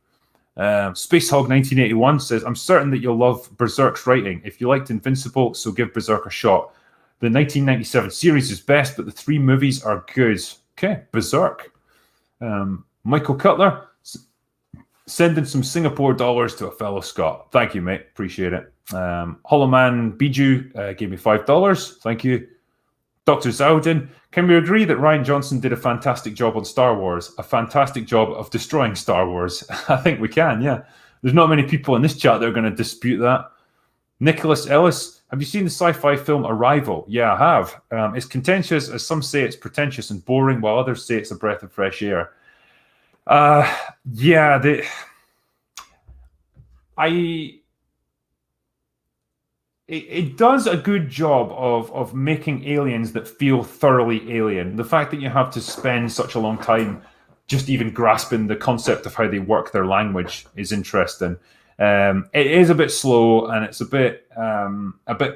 A: Spacehog1981 says, I'm certain that you'll love Berserk's writing. If you liked Invincible, so give Berserk a shot. The 1997 series is best, but the 3 movies are good. Okay, Berserk. Michael Cutler, sending some Singapore dollars to a fellow Scot. Thank you, mate. Appreciate it. Hollowman Biju gave me $5. Thank you. Dr. Zowden, can we agree that Rian Johnson did a fantastic job on Star Wars? A fantastic job of destroying Star Wars? I think we can, yeah. There's not many people in this chat that are going to dispute that. Nicholas Ellis, have you seen the sci-fi film Arrival? Yeah, I have. It's contentious, as some say it's pretentious and boring, while others say it's a breath of fresh air. It does a good job of making aliens that feel thoroughly alien. The fact that you have to spend such a long time just even grasping the concept of how they work their language is interesting. It is a bit slow, and it's a bit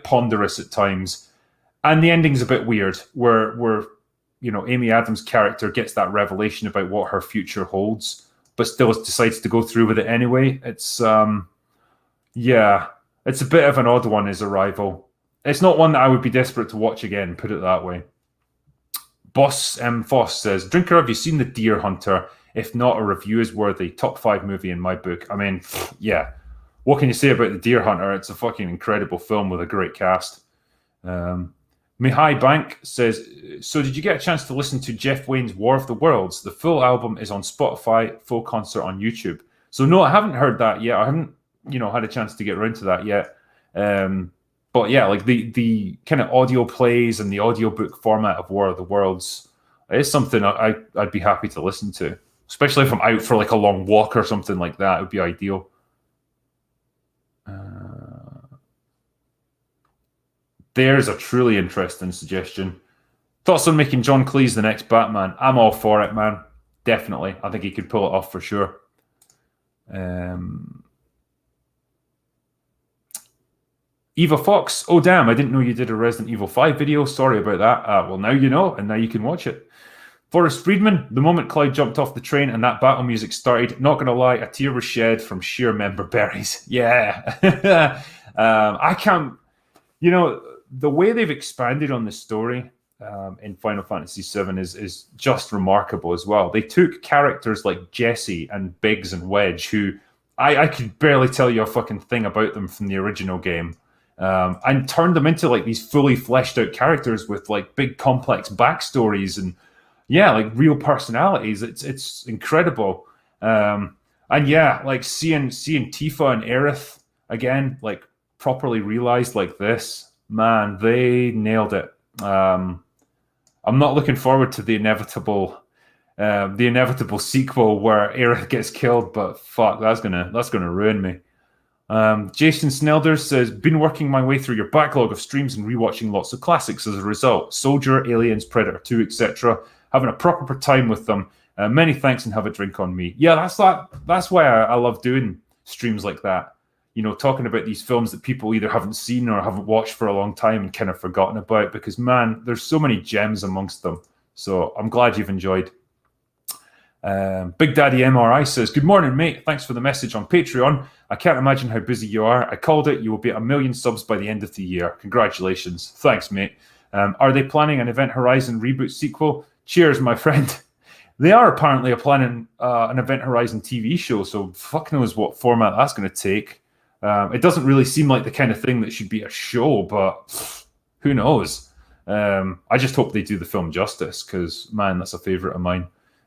A: ponderous at times, and the ending's a bit weird. Where Amy Adams' character gets that revelation about what her future holds, but still decides to go through with it anyway. It's It's a bit of an odd one, is Arrival. It's not one that I would be desperate to watch again, put it that way. Boss M. Foss says, Drinker, have you seen The Deer Hunter? If not, a review is worthy. Top 5 movie in my book. I mean, yeah. What can you say about The Deer Hunter? It's a fucking incredible film with a great cast. Mihai Bank says, so did you get a chance to listen to Jeff Wayne's War of the Worlds? The full album is on Spotify, full concert on YouTube. So no, I haven't heard that yet. I haven't had a chance to get around to that yet. But yeah, like the kind of audio plays and the audiobook format of War of the Worlds is something I'd be happy to listen to, especially if I'm out for like a long walk or something like that. It would be ideal. There's a truly interesting suggestion. Thoughts on making John Cleese the next Batman? I'm all for it, man. Definitely. I think he could pull it off for sure. Eva Fox, oh damn, I didn't know you did a Resident Evil 5 video. Sorry about that. Well, now you know, and now you can watch it. Forrest Friedman, the moment Clyde jumped off the train and that battle music started, not going to lie, a tear was shed from sheer member berries. Yeah. I can't, the way they've expanded on the story in Final Fantasy VII is just remarkable as well. They took characters like Jesse and Biggs and Wedge, who I could barely tell you a fucking thing about them from the original game. And turned them into like these fully fleshed out characters with like big complex backstories and like real personalities. It's incredible. And yeah, like seeing Tifa and Aerith again, like properly realized like this, man, they nailed it. I'm not looking forward to the inevitable sequel where Aerith gets killed, but fuck, that's gonna ruin me. Jason Snelders says, been working my way through your backlog of streams and rewatching lots of classics as a result. Soldier, Aliens, Predator 2, etc. Having a proper time with them. Many thanks and have a drink on me. Yeah, that's why I love doing streams like that. Talking about these films that people either haven't seen or haven't watched for a long time and kind of forgotten about, because man, there's so many gems amongst them. So I'm glad you've enjoyed. Big Daddy MRI says, good morning, mate. Thanks for the message on Patreon. I can't imagine how busy you are. I called it. You will be at 1 million subs by the end of the year. Congratulations. Thanks, mate. Are they planning an Event Horizon reboot sequel? Cheers, my friend. They are apparently planning an Event Horizon TV show, so fuck knows what format that's going to take. It doesn't really seem like the kind of thing that should be a show, but who knows? I just hope they do the film justice, because, man, that's a favourite of mine.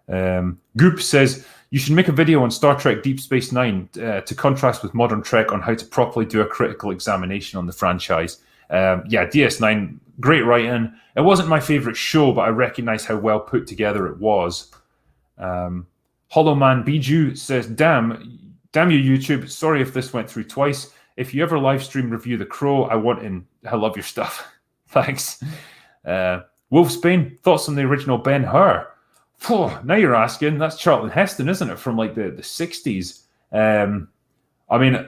A: Goop says, you should make a video on Star Trek Deep Space Nine to contrast with modern Trek on how to properly do a critical examination on the franchise. DS9, great writing. It wasn't my favorite show, but I recognize how well put together it was. Hollow Man Biju says, damn you, YouTube. Sorry if this went through twice. If you ever live stream review The Crow, I love your stuff. Thanks. Wolfsbane, thoughts on the original Ben-Hur? Now you're asking. That's Charlton Heston, isn't it? From like the 60s. I mean,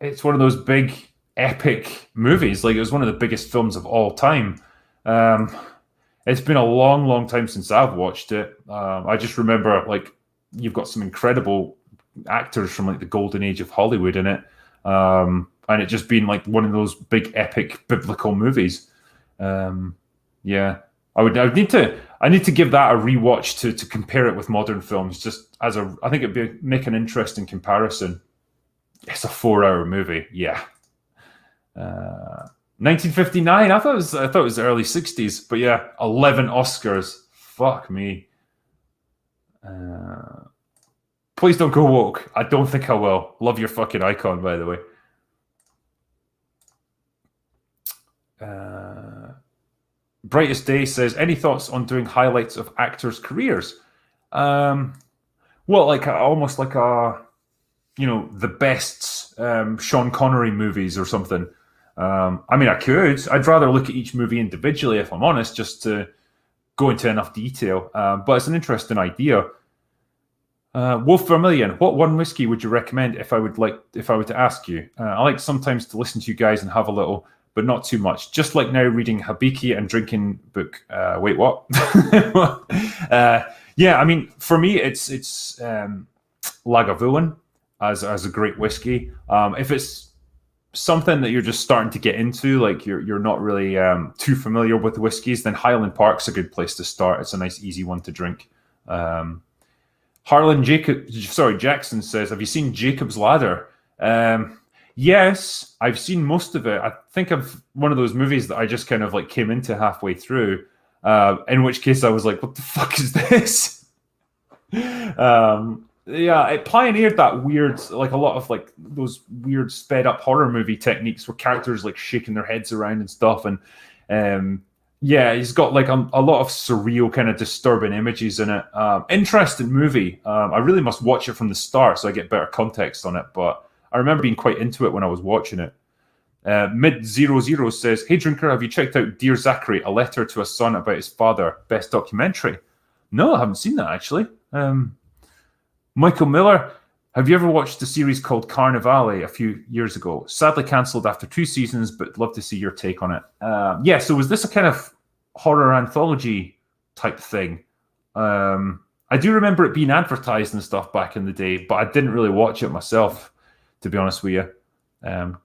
A: it's one of those big, epic movies. Like, it was one of the biggest films of all time. It's been a long, long time since I've watched it. I just remember, like, you've got some incredible actors from like the golden age of Hollywood in it, and it just being like one of those big epic biblical movies. I need to give that a rewatch to compare it with modern films. Just as I think it'd make an interesting comparison. It's a 4-hour movie, yeah. 1959. I thought it was the early 60s, but yeah, 11 Oscars. Fuck me. Please don't go woke. I don't think I will. Love your fucking icon, by the way. Brightest Day says, any thoughts on doing highlights of actors' careers? Well, like almost like the best Sean Connery movies or something. I mean, I could. I'd rather look at each movie individually, if I'm honest, just to go into enough detail. But it's an interesting idea. Wolf Vermilion, what one whiskey would you recommend if I were to ask you? I like sometimes to listen to you guys and have a little, but not too much. Just like now reading Habiki and drinking book. Wait, what? Yeah, I mean, for me, it's Lagavulin as a great whiskey. If it's something that you're just starting to get into, like you're not really too familiar with whiskeys, then Highland Park's a good place to start. It's a nice, easy one to drink. Jackson says, have you seen Jacob's Ladder? Yes, I've seen most of it. I think of one of those movies that I just kind of like came into halfway through, in which case I was like, what the fuck is this? Yeah, it pioneered that weird, like a lot of like those weird sped up horror movie techniques where characters like shaking their heads around and stuff. And yeah, he's got like a lot of surreal kind of disturbing images in it. Interesting movie. I really must watch it from the start so I get better context on it. But I remember being quite into it when I was watching it. Mid00 says, hey Drinker, have you checked out Dear Zachary, a letter to a son about his father? Best documentary. No, I haven't seen that actually. Michael Miller, have you ever watched the series called Carnivale a few years ago? Sadly cancelled after 2 seasons, but love to see your take on it. Yeah, so was this a kind of horror anthology type thing? I do remember it being advertised and stuff back in the day, but I didn't really watch it myself, to be honest with you.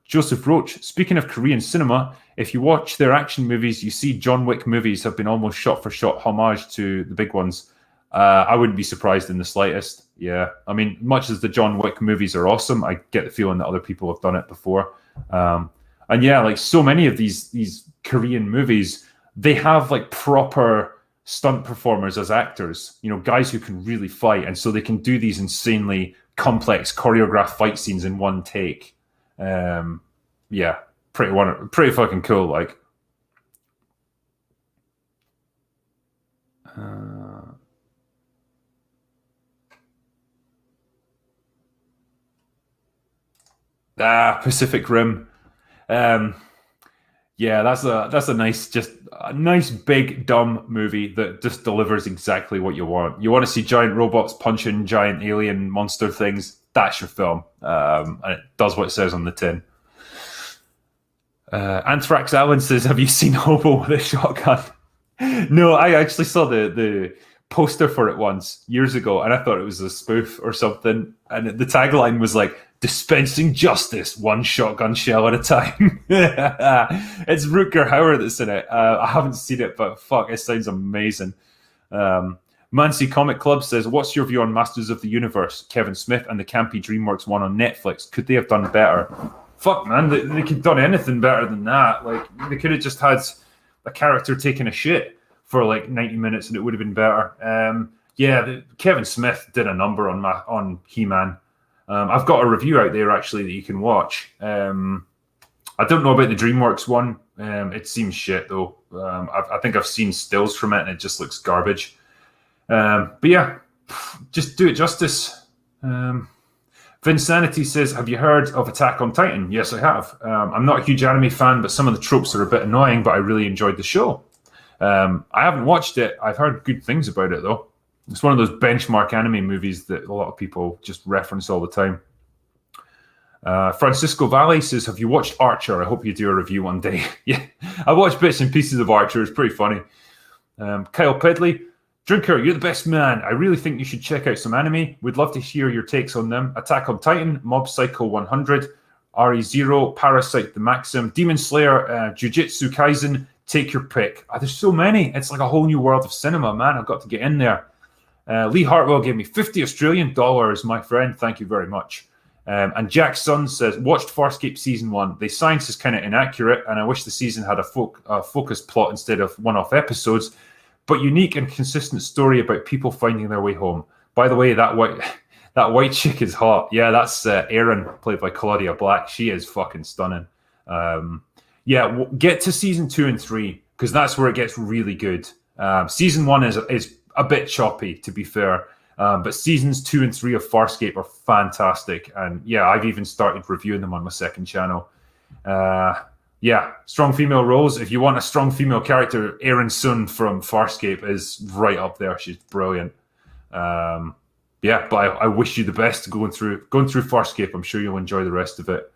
A: Joseph Roach, speaking of Korean cinema, if you watch their action movies, you see John Wick movies have been almost shot-for-shot homage to the big ones. I wouldn't be surprised in the slightest. Yeah, I mean, much as the John Wick movies are awesome, I get the feeling that other people have done it before. And yeah, like so many of these Korean movies, they have like proper stunt performers as actors, guys who can really fight. And so they can do these insanely complex choreographed fight scenes in one take. Yeah, pretty fucking cool. Like, Pacific Rim. Yeah, that's a nice big dumb movie that just delivers exactly what you want. You want to see giant robots punching giant alien monster things? That's your film, and it does what it says on the tin. Anthrax Allen says, "Have you seen Hobo with a Shotgun?" No, I actually saw the poster for it once years ago, and I thought it was a spoof or something. And the tagline was like, dispensing justice one shotgun shell at a time. It's Rutger Hauer that's in it. I haven't seen it, but fuck, it sounds amazing. Mancy Comic Club says, what's your view on Masters of the Universe, Kevin Smith and the campy DreamWorks one on Netflix? Could they have done better? Fuck, man, they could have done anything better than that. Like, they could have just had a character taking a shit for like 90 minutes and it would have been better. Yeah, Kevin Smith did a number on He-Man. I've got a review out there actually that you can watch. I don't know about the DreamWorks one. It seems shit though. I think I've seen stills from it and it just looks garbage. But yeah, just do it justice. Vinsanity says, have you heard of Attack on Titan? Yes, I have. I'm not a huge anime fan, but some of the tropes are a bit annoying, but I really enjoyed the show. I haven't watched it. I've heard good things about it though. It's one of those benchmark anime movies that a lot of people just reference all the time. Francisco Valle says, have you watched Archer? I hope you do a review one day. Yeah, I watched bits and pieces of Archer. It's pretty funny. Kyle Pedley, Drinker, you're the best man. I really think you should check out some anime. We'd love to hear your takes on them. Attack on Titan, Mob Psycho 100, RE0, Parasite the Maxim, Demon Slayer, Jujutsu Kaisen. Take your pick. There's so many. It's like a whole new world of cinema, man. I've got to get in there. Lee Hartwell gave me $50 Australian, my friend. Thank you very much. And Jack Sun says, watched Farscape Season 1. The science is kind of inaccurate, and I wish the season had a focused plot instead of one-off episodes, but unique and consistent story about people finding their way home. By the way, that white chick is hot. Yeah, that's Erin, played by Claudia Black. She is fucking stunning. Yeah, get to Season 2 and 3, because that's where it gets really good. Season 1 is a bit choppy, to be fair. But seasons 2 and 3 of Farscape are fantastic. And yeah, I've even started reviewing them on my second channel. Yeah, strong female roles. If you want a strong female character, Erin Sun from Farscape is right up there. She's brilliant. Yeah, but I wish you the best going through Farscape. I'm sure you'll enjoy the rest of it.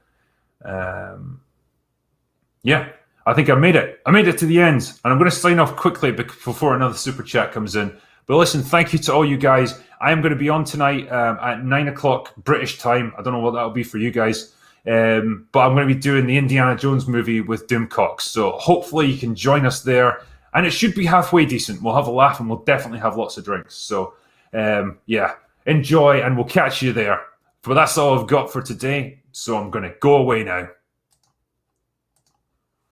A: Yeah, I think I made it. I made it to the end. And I'm going to sign off quickly before another super chat comes in. But listen, thank you to all you guys. I am going to be on tonight at 9 o'clock British time. I don't know what that'll be for you guys. But I'm going to be doing the Indiana Jones movie with Doomcox. So hopefully you can join us there. And it should be halfway decent. We'll have a laugh and we'll definitely have lots of drinks. So yeah, enjoy and we'll catch you there. But that's all I've got for today. So I'm going to go away now.